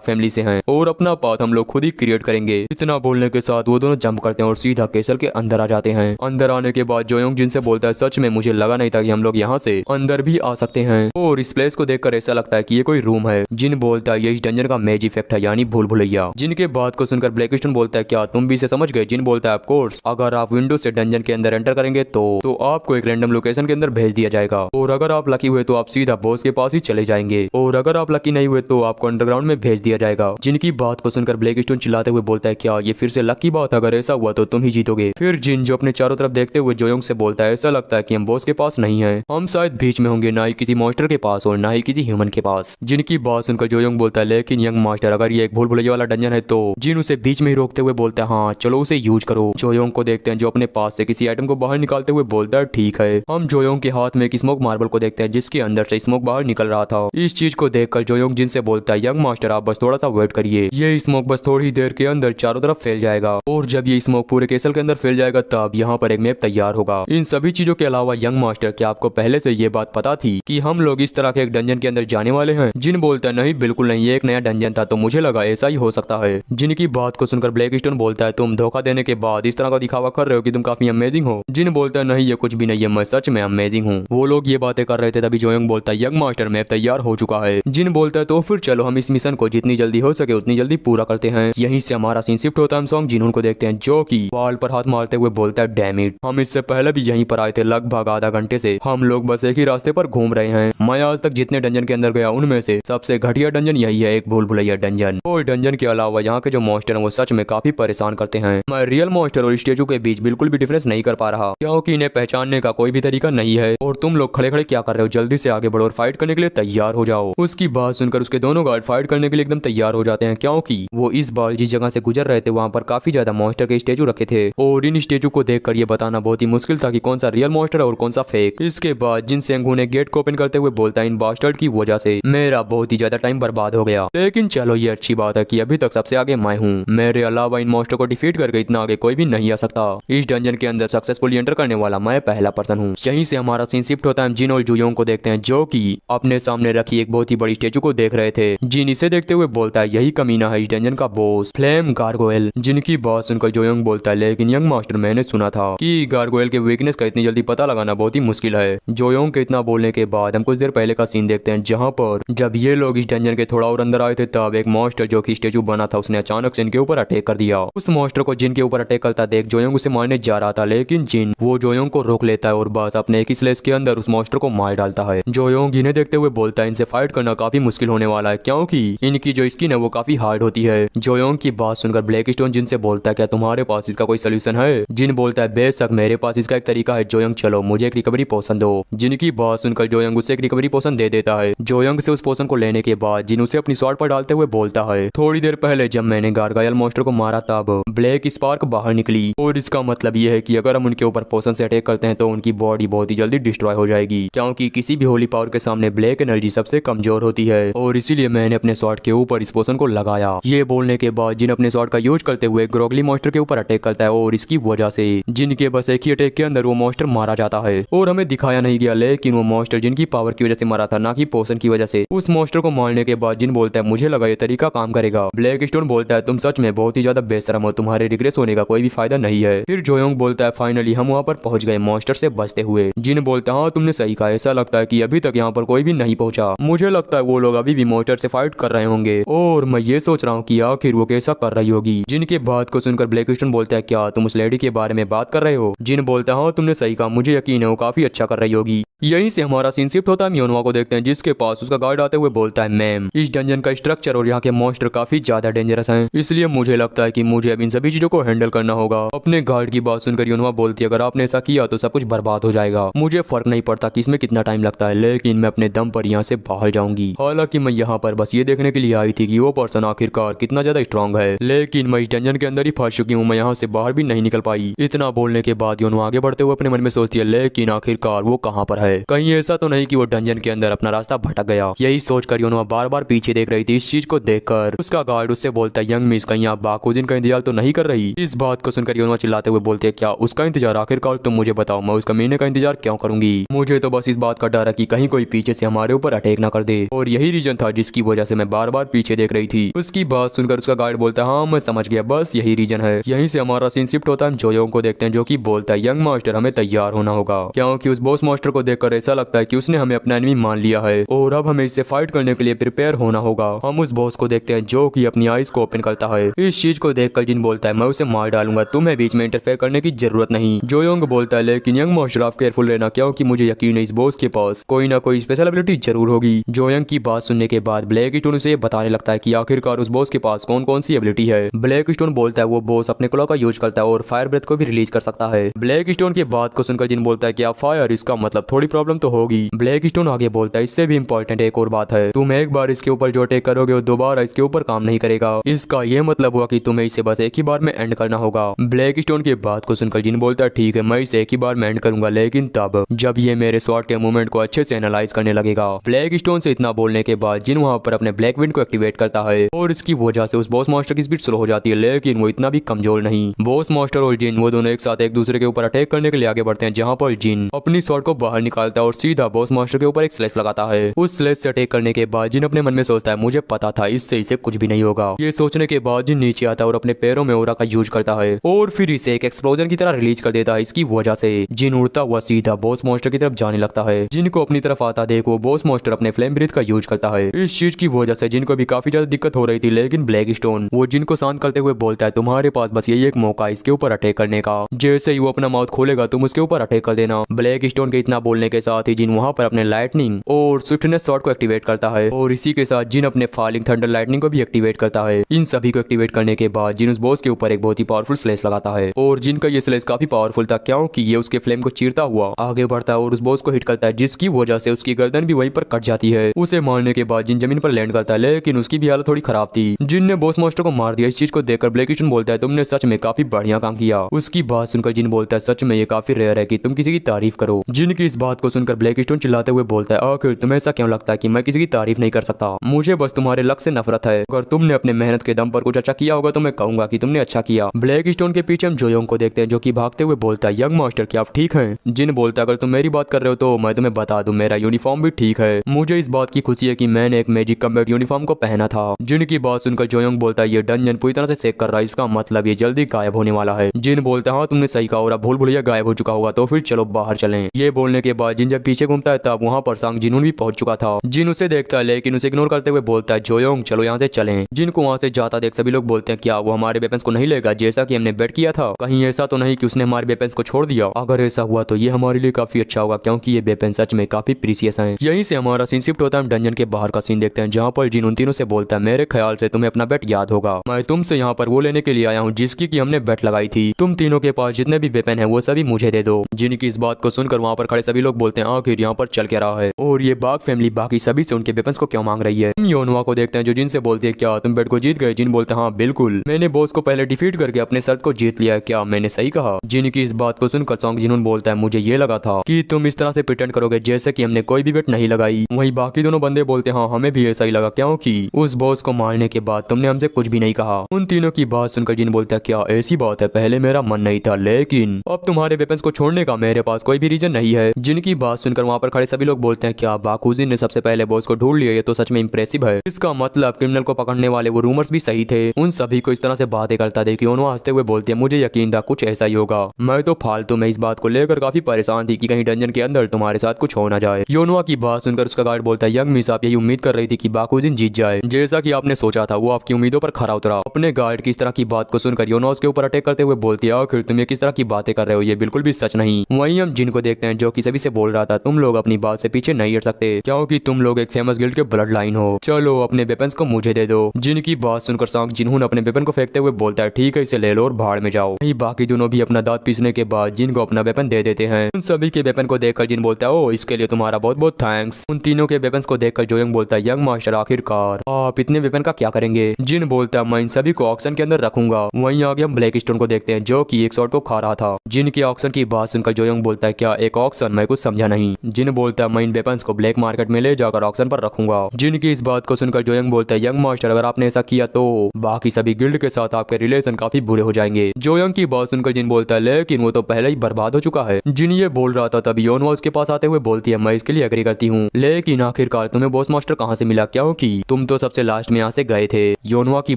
फैमिली से हैं और अपना पाथ हम लोग खुद ही क्रिएट करेंगे। इतना बोलने के साथ वो दोनों जंप करते हैं और सीधा कैसल के अंदर आ जाते हैं। अंदर आने के बाद जोयोंग जिन से बोलता है सच में मुझे लगा नहीं था कि हम लोग यहाँ से अंदर भी आ सकते हैं और इस प्लेस को देखकर ऐसा लगता है कि ये कोई रूम है। जिन बोलता है ये इस डंजन का मैज इफेक्ट है यानी भूल भुलैया। जिनके बात को सुनकर ब्लैक स्टोन बोलता है क्या तुम भी इसे समझ गए? जिन बोलता है ऑफ कोर्स अगर आप विंडो से डंजन के अंदर एंटर करेंगे तो आपको एक रैंडम लोकेशन के अंदर भेज दिया जाएगा और अगर आप लकी हुए तो आप सीधा बॉस के पास ही चले जाएंगे और अगर आप लकी नहीं हुए तो आपको अंडरग्राउंड में भेज दिया जाएगा। जिनकी बात को सुनकर ब्लैक स्टोन चिल्लाते हुए बोलता है क्या ये फिर से लकी बात? अगर ऐसा हुआ तो तुम ही जीतोगे। फिर जिन जो अपने चारों तरफ देखते हुए जोयोंग से बोलता है ऐसा लगता है कि हम बॉस के पास नहीं है, हम शायद बीच में होंगे, ना ही किसी मॉन्स्टर के पास और ना ही किसी ह्यूमन के पास। जिनकी बात सुनकर जोयोंग बोलता है लेकिन यंग मास्टर अगर ये एक भूल भुलैया वाला डंजन है तो जिन उसे बीच में ही रोकते हुए बोलता है हाँ चलो उसे यूज करो। जोयोंग को देखते हैं जो अपने पास से किसी आइटम को बाहर निकालते हुए बोलता है ठीक है। हम जोयोंग के हाथ में एक स्मोक मार्बल को देखते हैं जिसके अंदर से स्मोक बाहर निकल रहा था। इस चीज को देखकर जोयोंग जिन से बोलता है यंग मास्टर आप बस थोड़ा सा वेट करिए, ये स्मोक बस थोड़ी ही देर के अंदर चारों तरफ फैल जाएगा और जब ये स्मोक पूरे केसल के अंदर फैल जाएगा तब यहाँ पर एक मैप तैयार होगा। इन सभी चीजों के अलावा यंग मास्टर, क्या आपको पहले से ये बात पता थी कि हम लोग इस तरह के एक डंजन के अंदर जाने वाले हैं? जिन बोलता है नहीं बिल्कुल नहीं, ये एक नया डंजन था तो मुझे लगा ऐसा ही हो सकता है। जिन की बात को सुनकर ब्लैकस्टोन बोलता है तुम धोखा देने के बाद इस तरह का दिखावा कर रहे हो कि तुम काफी अमेजिंग हो। जिन बोलता है नहीं ये कुछ भी नहीं है, मैं सच में अमेजिंग हूँ। वो लोग ये बातें कर रहे थे तभी जोयोंग बोलता है यंग मास्टर मैप तैयार हो चुका है। जिन बोलता है तो फिर चलो हम इस मिशन को जितनी जल्दी हो सके उतनी जल्दी पूरा करते हैं। यहीं से हमारा सीन शिफ्ट होता है। हम सॉन्ग जिन को देखते हैं जो की वॉल पर हाथ मारते हुए बोलता है डैम इट, हम इससे पहले भी यहीं पर आए थे लगभग आधा घंटे से, हम लोग बस एक ही रास्ते पर घूम रहे हैं। मैं आज तक जितने डंजन के अंदर गया उनमें से सबसे घटिया डंजन यही है, एक भूल भुलैया डंजन। और डंजन के अलावा यहाँ के जो मॉन्स्टर हैं वो सच में काफी परेशान करते हैं। मैं रियल मॉन्स्टर और स्टेचू के बीच बिल्कुल भी डिफरेंस नहीं कर पा रहा क्योंकि इन्हें पहचानने का कोई भी तरीका नहीं है। और तुम लोग खड़े खड़े क्या कर रहे हो, जल्दी से आगे बढ़ो और फाइट करने के लिए तैयार हो जाओ। उसकी बात सुनकर उसके दोनों गार्ड फाइट करने के लिए एकदम तैयार हो जाते हैं क्योंकि वो इस बार जिस जगह से गुजर रहे थे वहाँ पर काफी ज्यादा मॉन्स्टर के स्टेचू रखे थे और इन स्टेचू को देखकर ये बताना बहुत ही मुश्किल था कि कौन सा रियल मॉन्स्टर है और कौन सा फेक। इसके बाद जिन सेंगू ने गेट को ओपन करते हुए बोलता है इन बास्टर्ड की वजह से मेरा बहुत ही ज्यादा टाइम बर्बाद हो गया, लेकिन चलो ये अच्छी बात है कि अभी तक सबसे आगे मैं हूँ। मेरे अलावा इन मॉन्स्टर को डिफीट करके इतना आगे कोई भी नहीं आ सकता। इस डंजन के अंदर सक्सेसफुली एंटर करने वाला मैं पहला पर्सन हूँ। यहीं से हमारा सीन शिफ्ट होता है। जिन और जुयोंग को देखते हैं जो कि अपने सामने रखी एक बहुत ही बड़ी स्टेचू को देख रहे थे। जिन इसे देखते हुए बोलता है यही कमीना है इस डंजन का बॉस फ्लेम गार्गोयल। जिनकी बात सुनकर जोयोंग बोलता है लेकिन यंग मास्टर मैंने सुना था कि गार्गोयल के वीकनेस का इतनी जल्दी पता लगाना बहुत ही मुश्किल है। जोयोंग के इतना बोलने के बाद हम कुछ देर पहले का सीन देखते हैं जहाँ पर जब ये लोग इस डंजन के थोड़ा और अंदर आए थे तब एक मॉन्स्टर जो कि स्टेचू बना था उसने अचानक से इनके ऊपर अटैक कर दिया। उस मॉन्स्टर को जिन के ऊपर अटैक करता देख जोयोंग उसे मारने जा रहा था लेकिन जिन वो जोयोंग को रोक लेता है और बस अपने एक ही स्लेश के अंदर उस मॉन्स्टर को मार डालता है। जोयोंग इन्हें देखते हुए बोलता है इनसे फाइट करना काफी मुश्किल होने वाला है क्योंकि इनकी जो स्किन है वो काफी हार्ड होती है। जोयोंग की बात सुनकर ब्लैकस्टोन जिन से बोलता है क्या तुम्हारे पास इसका कोई सोल्यूशन है? जिन बोलता है बेशक मेरे पास इसका एक तरीका है जोयोंग, चलो मुझे एक रिकवरी पोशन दो। जिनकी बात सुनकर जोयोंग उसे एक रिकवरी पोशन दे देता है। जोयोंग से उस पोशन को लेने के बाद जिन उसे अपनी स्वॉर्ड पर डालते हुए बोलता है थोड़ी देर पहले जब मैंने गार्गायल मॉन्स्टर को मारा तब ब्लैक स्पार्क बाहर निकली और इसका मतलब ये है कि अगर हम उनके ऊपर पोशन से अटैक करते हैं तो उनकी बॉडी बहुत ही जल्दी डिस्ट्रॉय हो जाएगी क्योंकि किसी भी होली पावर के सामने ब्लैक एनर्जी सबसे कमजोर होती है और इसीलिए मैंने अपने स्वॉर्ड के ऊपर इस पोशन को लगाया। ये बोलने के बाद जिन अपने स्वॉर्ड का यूज करते हुए ग्रोगली मॉन्स्टर के ऊपर अटैक करता है और इसकी वजह से जिनके बस एक ही अटैक के अंदर वो मॉन्स्टर मारा जाता है और हमें दिखाया नहीं गया लेकिन वो मॉन्स्टर जिनकी पावर की वजह से मारा था ना कि पोशन की वजह से। उस मॉन्स्टर को मारने के बाद जिन बोलता है मुझे लगा ये तरीका काम करेगा। ब्लैकस्टोन बोलता है तुम सच में बहुत ही ज्यादा बेशरम हो, तुम्हारे रिग्रेस होने का कोई भी फायदा नहीं है। फिर जोयोंग बोलता है फाइनली हम वहाँ पर पहुंच गए मॉन्स्टर से बचते हुए। जिन बोलता है हाँ तुमने सही कहा, ऐसा लगता है कि अभी तक यहाँ पर कोई भी नहीं पहुंचा। मुझे लगता है वो लोग अभी भी मॉन्स्टर से फाइट कर रहे होंगे और मैं ये सोच रहा हूँ कि आखिर वो कैसा कर रही होगी। जिनके बात को सुनकर ब्लैकस्टोन बोलता है क्या तुम उस लेडी के बारे में बात कर रहे हो? जिन बोलता है हाँ तुमने सही कहा, मुझे यकीन है वो काफी अच्छा कर रही होगी। यहीं से हमारा सीन शिफ्ट होता है। म्योनवा को देखते हैं जिसके पास उसका गार्ड आते हुए बोलता है मैम इस डंजन का स्ट्रक्चर और यहाँ के मॉन्स्टर काफी ज्यादा डेंजरस हैं, इसलिए मुझे लगता है कि मुझे अब इन सभी चीजों को हैंडल करना होगा। अपने गार्ड की बात सुनकर म्योनवा बोलती है अगर आपने ऐसा किया तो सब कुछ बर्बाद हो जाएगा। मुझे फर्क नहीं पड़ता कि इसमें कितना टाइम लगता है लेकिन मैं अपने दम पर यहाँ से बाहर जाऊंगी। हालांकि मैं यहाँ पर बस ये देखने के लिए आई थी कि वो पर्सन आखिरकार कितना ज्यादा स्ट्रॉन्ग है, लेकिन मैं इस डंजन के अंदर ही फंस चुकी हूँ, मैं यहाँ से बाहर भी नहीं निकल पाई। इतना बोलने के बाद म्योनवा आगे बढ़ते हुए अपने मन में सोचती है लेकिन आखिरकार वो कहाँ पर है, कहीं ऐसा तो नहीं कि वो डंजन के अंदर अपना रास्ता भटक गया। यही सोचकर योनवा बार बार पीछे देख रही थी। इस चीज को देखकर उसका गार्ड उससे बोलता है यंग मिस कहीं आप बाकुजिन का इंतजार तो नहीं कर रही? इस बात को सुनकर योनवा चिल्लाते हुए बोलते हैं क्या उसका इंतजार? आखिरकार तुम मुझे बताओ मैं उसका महीने का इंतजार क्यों करूंगी? मुझे तो बस इस बात का डर है कि कहीं कोई पीछे से हमारे ऊपर अटैक ना कर दे और यही रीजन था जिसकी वजह से मैं बार बार पीछे देख रही थी। उसकी बात सुनकर उसका गार्ड बोलता है हाँ मैं समझ गया, बस यही रीजन है। यहीं से हमारा सीन शिफ्ट होता है। जोयोंग को देखते हैं जो कि बोलता है यंग मास्टर हमें तैयार होना होगा क्योंकि उस बॉस मास्टर को देखकर ऐसा लगता है कि उसने हमें अपना एनिमी मान लिया है और अब हमें इससे फाइट करने के लिए प्रिपेयर होना होगा। हम उस बॉस को देखते हैं जो कि अपनी आईज को ओपन करता है। इस चीज को देखकर जिन बोलता है मैं उसे मार डालूंगा, तुम्हें बीच में इंटरफेयर करने की जरूरत नहीं। जोयोंग बोलता है लेकिन यंग मास्टर आप केयरफुल रहना क्योंकि मुझे यकीन है इस बॉस के पास कोई ना कोई स्पेशल एबिलिटी जरूर होगी। जोयोंग की बात सुनने के बाद ब्लैकस्टोन उसे बताने लगता है कि आखिरकार उस बॉस के पास कौन कौन सी एबिलिटी है। ब्लैकस्टोन बोलता है वो बॉस अपने क्लॉ का यूज करता है और फायर ब्रेथ को भी रिलीज कर सकता है। ब्लैकस्टोन की बात को सुनकर जिन बोलता है कि आप फायर, इसका मतलब थोड़ी प्रॉब्लम तो होगी। ब्लैकस्टोन आगे बोलता है इससे भी इंपॉर्टेंट एक और बात है, तुम एक बार इसके ऊपर जो अटैक करोगे वो दोबारा इसके ऊपर काम नहीं करेगा। इसका ये मतलब हुआ कि तुम्हें इसे बस एक ही बार में एंड करना होगा। ब्लैकस्टोन की बात को सुनकर जिन बोलता है ठीक है मैं इसे एक ही बार में एंड करूंगा, लेकिन तब जब ये मेरे स्वॉर्ड के मूवमेंट को अच्छे से एनालाइज करने लगेगा। ब्लैकस्टोन से इतना बोलने के बाद जिन वहां पर अपने ब्लैक विंड को एक्टिवेट करता है और इसकी वजह से उस बॉस मास्टर की स्पीड स्लो हो जाती है, लेकिन वो इतना भी कमजोर नहीं। बॉस मास्टर और जिन वो दोनों एक साथ एक दूसरे के ऊपर अटैक करने के लिए आगे बढ़ते हैं, जहाँ पर जिन अपनी स्वॉर्ड को बाहर निकालता है और सीधा बॉस मास्टर के ऊपर एक स्लेश लगाता है। उस स्लेश से अटैक करने के बाद जिन अपने मन में सोचता है मुझे पता था इससे इसे कुछ भी नहीं होगा। ये सोचने के बाद जिन नीचे आता है और अपने पैरों में ओरा का यूज करता है और फिर इसे एक एक्सप्लोजन की तरह रिलीज कर देता है। इसकी वजह से जिन उड़ता हुआ सीधा बॉस मास्टर की तरफ जाने लगता है। जिनको अपनी तरफ आता देख वो बॉस मास्टर अपने फ्लेम ब्रीथ का यूज करता है। इस चीज की वजह से जिनको भी काफी ज्यादा दिक्कत हो रही थी, लेकिन ब्लैक स्टोन वो जिनको शांत करते हुए बोलता है तुम्हारे पास बस यही एक मौका इसके ऊपर अटैक करने का, जैसे ही वो अपना माउथ खोलेगा तुम उसके ऊपर अटैक कर देना। ब्लैक स्टोन के इतना बोलने के साथ ही जिन वहां पर अपने लाइटनिंग और स्विफ्टनेस शॉट को एक्टिवेट करता है और इसी के साथ जिन अपने फॉलिंग थंडर लाइटनिंग को भी एक्टिवेट करता है। इन सभी को एक्टिवेट करने के बाद जिन उस बॉस के ऊपर एक बहुत ही पावरफुल स्लेश लगाता है और जिनका ये स्लेश काफी पावरफुल था क्योंकि ये उसके फ्लेम को चीरता हुआ आगे बढ़ता है और उस बॉस को हिट करता है, जिसकी वजह से उसकी गर्दन भी वहीं पर कट जाती है। उसे मारने के बाद जिन जमीन पर लैंड करता है, लेकिन उसकी भी हालत थोड़ी खराब थी। जिन ने बॉस मास्टर को मार दिया। इस चीज को देखकर ब्लैक स्टोन बोलता है तुमने सच में काफी बढ़िया काम किया। उसकी बात सुनकर जिन बोलता है सच में ये काफी रेयर है कि तुम किसी की तारीफ करो। जिन की इस बात को सुनकर ब्लैक स्टोन चिल्लाते हुए बोलता है आखिर तुम्हें ऐसा क्यों लगता है कि मैं किसी की तारीफ नहीं कर सकता, मुझे बस तुम्हारे लक से नफरत है। अगर तुमने अपने मेहनत के दम पर कुछ अच्छा किया होगा तो मैं कहूंगा कि तुमने अच्छा किया। ब्लैक स्टोन के पीछे हम जोयोंग को देखते हैं जो कि भागते हुए बोलता है यंग मास्टर क्या आप ठीक हैं? जिन बोलता है अगर तुम मेरी बात कर रहे हो तो मैं तुम्हें बता दूं मेरा यूनिफॉर्म भी ठीक है। मुझे इस बात की खुशी है कि मैंने एक मैजिक कम्बैट यूनिफॉर्म को पहना था। जिन की बात सुनकर जोयोंग बोलता है ये डंजन पूरी तरह से सेक कर रहा है, इसका मतलब ये जल्दी गायब होने वाला है। जिन बोलता है हाँ तुमने सही कहा और अब भूल भुलैया गायब हो चुका होगा तो फिर चलो बाहर चलें। ये बोलने के बाद जिन जब पीछे घूमता है तब वहाँ पर सांग जिनून भी पहुंच चुका था। जिन उसे देखता है लेकिन उसे इग्नोर करते हुए बोलता है जोयोंग चलो यहाँ से चलें। जिन को वहाँ से जाता देख सभी लोग बोलते हैं क्या वो हमारे वेपन्स को नहीं लेगा जैसा कि हमने बेट किया था? कहीं ऐसा तो नहीं कि उसने हमारे वेपन्स को छोड़ दिया? अगर ऐसा हुआ तो ये हमारे लिए काफी अच्छा होगा क्योंकि ये वेपन सच में काफी प्रीसियस हैं। यहीं से हमारा सीन शिफ्ट होता है। हम डंजन के बाहर का सीन देखते हैं जहाँ पर जिन उन तीनों से बोलता है मेरे ख्याल से तुम्हें अपना बेट याद होगा, मैं तुमसे यहाँ पर वो लेने के लिए आया हूँ जिसकी की हमने बेट लगाई थी। तुम तीनों के पास जितने भी वेपन है वो सभी मुझे दे दो। जिनकी इस बात को सुनकर वहाँ पर खड़े सभी लोग बोलते हैं आखिर यहाँ पर चल क्या रहा है और ये बाग फैमिली बाकी सभी से उनके वेपन्स को क्यों मांग रही है? योनवा को देखते हैं जो जिनसे बोलती है क्या तुम बेट को जीत गए? जिन बोलते हैं हाँ बिल्कुल, मैंने बॉस को पहले डिफीट करके अपने शर्त को जीत लिया है, क्या मैंने सही कहा? जिनकी इस बात को सुनकर सॉन्ग जिनून बोलता है मुझे ये लगा था कि तुम इस तरह से प्रिटेंड करोगे जैसे कि हमने कोई भी बेट नहीं लगाई। वहीं बाकी दोनों बंदे बोलते हैं हाँ हमें भी ऐसा ही लगा क्योंकि उस बॉस को मारने के बाद तुमने हमसे कुछ भी नहीं कहा। उन तीनों की बात सुनकर जिन बोलता है क्या ऐसी बात है, पहले मेरा मन नहीं था लेकिन अब तुम्हारे वेपन्स को छोड़ने का मेरे पास कोई भी रीजन नहीं है। जिनकी बात सुनकर वहाँ पर खड़े सभी लोग बोलते हैं क्या बाकुजी ने सबसे पहले बॉस को ढूंढ लिया? ये तो सच में इंप्रेसिव है। इसका मतलब क्रिमिनल को पकड़ने वाले वो रूमर्स भी सही थे। उन सभी को इस तरह से बातें करता देखी ओनवा हंसते हुए बोलती है मुझे यकीन था कुछ ऐसा ही होगा। मैं तो फालतू में इस बात को लेकर काफी परेशान थी कि कहीं डंजन के अंदर तुम्हारे साथ कुछ हो ना जाए। योनवा की बात सुनकर उसका गार्ड बोलता है यंग मिस आप यही उम्मीद कर रही थी कि बाकुजिन जीत जाए, जैसा कि आपने सोचा था वो आपकी उम्मीदों पर खरा उतरा। अपने गार्ड की इस तरह की बात को सुनकर योनवा उसके ऊपर अटैक करते हुए बोलती है आखिर तुम ये किस तरह की बातें कर रहे हो, ये बिल्कुल भी सच नहीं। वहीं हम जिनको देखते हैं जो कि सभी से बोल रहा था तुम लोग अपनी बात से पीछे नहीं हट सकते क्योंकि तुम लोग एक फेमस गिल्ड के ब्लड लाइन हो, चलो अपने वेपन्स को मुझे दे दो। जिनकी बात सुनकर सांग जिन्होंने अपने वेपन को फेंकते हुए बोलता है ठीक है इसे ले लो और भाड़ में जाओ। बाकी दोनों भी अपना दांत पीसने के बाद जिन को अपना वेपन दे देते हैं। उन सभी के वेपन को देखकर जिन बोलता है ओ इसके लिए तुम्हारा बहुत बहुत थैंक्स। उन तीनों के वेपन्स को देखकर जोयंग बोलता है यंग मास्टर आखिरकार आप इतने वेपन का क्या करेंगे? जिन बोलता है मैं इन सभी को ऑक्शन के अंदर रखूंगा। वहीं आगे हम ब्लैक स्टोन को देखते हैं जो कि एक शॉट को खा रहा था। जिन के ऑक्शन की बात सुनकर जोयंग बोलता है क्या एक ऑक्शन? मैं कुछ समझा नहीं। जिन बोलता है मैं इन वेपन्स को ब्लैक मार्केट में ले जाकर ऑक्शन पर रखूंगा। जिन की इस बात को सुनकर जोयंग बोलता है यंग मास्टर अगर आपने ऐसा किया तो बाकी सभी गिल्ड के साथ आपके रिलेशन काफी बुरे हो जाएंगे। जोयंग की बात सुनकर जिन बोलता है लेकिन वो तो पहले ही बर्बाद हो चुका है। जिन ये बोल रहा था तभी योनवा उसके पास आते हुए बोलती है मैं इसके लिए एग्री करती हूँ, लेकिन आखिरकार तुम्हें बॉस मास्टर कहाँ से मिला क्योंकि तुम तो सबसे लास्ट में यहाँ से गए थे। योनवा की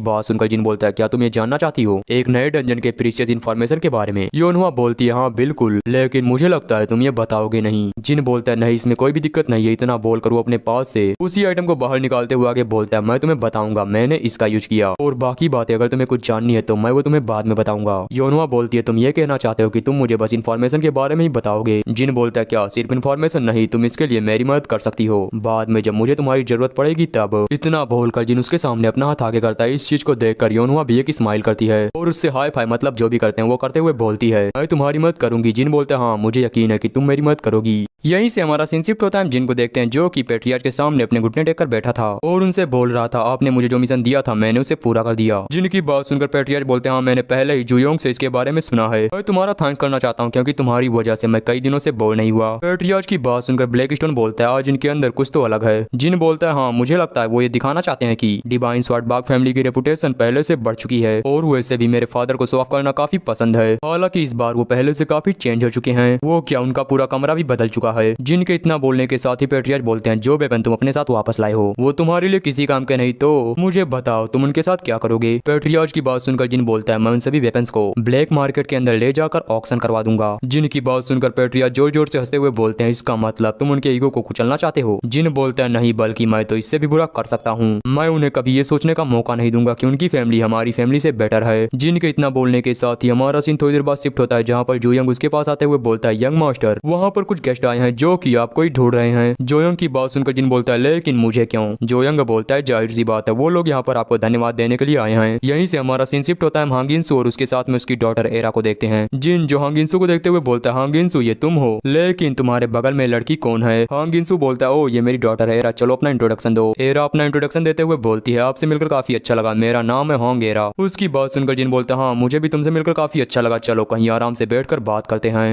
बात सुनकर जिन बोलता है क्या तुम ये जानना चाहती हो एक नए डंजन के प्रीशियस इन्फॉर्मेशन के बारे में? योनवा बोलती है हाँ बिल्कुल, लेकिन मुझे लगता है तुम ये बताओगे नहीं। जिन बोलता है नहीं इसमें कोई भी दिक्कत नहीं है। इतना बोलकर वो अपने पास से उसी आइटम को बाहर निकालते हुए आगे बोलता है मैं तुम्हें बताऊंगा मैंने इसका यूज किया और बाकी बातें अगर तुम्हें कुछ जाननी है तो मैं वो तुम्हें बाद में बताऊंगा। योनवा बोलती है तुम ये कहना चाहते हो कि तुम मुझे बस इन्फॉर्मेशन के बारे में ही बताओगे? जिन बोलता है क्या सिर्फ इन्फॉर्मेशन नहीं तुम इसके लिए मेरी मदद कर सकती हो बाद में जब मुझे तुम्हारी जरूरत पड़ेगी तब। इतना बोलकर जिन उसके सामने अपना हाथ आगे करता है। इस चीज को देखकर योनवा भी एक स्माइल करती है और उससे हाई फाई मतलब जो भी करते हैं वो करते हुए बोलती है मैं तुम्हारी मदद करूंगी। जिन बोलता है हाँ मुझे यकीन है कि तुम मेरी मदद करोगी। यहीं से हमारा सीन शिफ्ट होता है। जिनको देखते हैं जो कि पेट्रियार्च के सामने अपने घुटने टेक कर बैठा था और उनसे बोल रहा था आपने मुझे जो मिशन दिया था मैंने उसे पूरा कर दिया। जिनकी बात सुनकर पेट्रियार्च बोलते हैं हाँ मैंने पहले ही जुयोंग से इसके बारे में सुना है, मैं तुम्हारा थैंक्स करना चाहता हूँ क्योंकि तुम्हारी वजह से मैं कई दिनों से बोर नहीं हुआ। पेट्रियार्च की बात सुनकर ब्लैक स्टोन बोलता है आज इनके अंदर कुछ तो अलग है। जिन बोलता है हाँ मुझे लगता है वो ये दिखाना चाहते हैं कि डिवाइन स्वार्टबाग फैमिली की रेपुटेशन पहले से बढ़ चुकी है और वैसे भी मेरे फादर को शो ऑफ करना काफी पसंद है। हालांकि इस बार वो पहले से काफी चेंज हो चुके हैं। वो क्या, उनका पूरा कमरा भी बदल चुका है। जिन के इतना बोलने के साथ ही पेट्रियार्च बोलते हैं, जो वेपन तुम अपने साथ वापस लाए हो वो तुम्हारे लिए किसी काम के नहीं, तो मुझे बताओ तुम उनके साथ क्या करोगे। पेट्रियार्च की बात सुनकर जिन बोलता है, मैं उन सभी वेपन्स को ब्लैक मार्केट के अंदर ले जाकर ऑक्शन करवा दूंगा। जिन की बात सुनकर पेट्रियार्च जोर जोर से हंसते हुए बोलते हैं, इसका मतलब तुम उनके ईगो को कुचलना चाहते हो। जिन बोलता है, नहीं बल्कि मैं तो इससे भी बुरा कर सकता हूँ। मैं उन्हें कभी ये सोचने का मौका नहीं दूंगा कि उनकी फैमिली हमारी फैमिली से बेटर है। जिन के इतना बोलने के साथ ही हमारा सीन थोड़ी देर बाद शिफ्ट होता है, जहाँ पर जोयंग उसके पास आते हुए बोलता है, यंग मास्टर वहाँ पर कुछ गेस्ट आए हैं जो कि आपको ही ढूंढ रहे हैं। जोयंग की बात सुनकर जिन बोलता है, लेकिन मुझे क्यों? जोयंग बोलता है, जाहिर सी बात है, वो लोग यहाँ पर आपको धन्यवाद देने के लिए आए हैं। यहीं से हमारा सीन शिफ्ट होता है। हम हांगिनसू और उसके साथ में उसकी डॉटर एरा को देखते हैं। जिन जो हांगिनसू को देखते हुए बोलता है, हांगिनसू ये तुम हो, लेकिन तुम्हारे बगल में लड़की कौन है? हांगिनसू बोलता है, ओ ये मेरी डॉटर है एरा, चलो अपना इंट्रोडक्शन दो। एरा अपना इंट्रोडक्शन देते हुए बोलती है, आपसे मिलकर काफी अच्छा लगा, मेरा नाम है होंग एरा। उसकी बात सुनकर जिन बोलता है, हाँ मुझे भी तुमसे मिलकर काफी अच्छा लगा, चलो कहीं आराम से बैठकर बात करते हैं।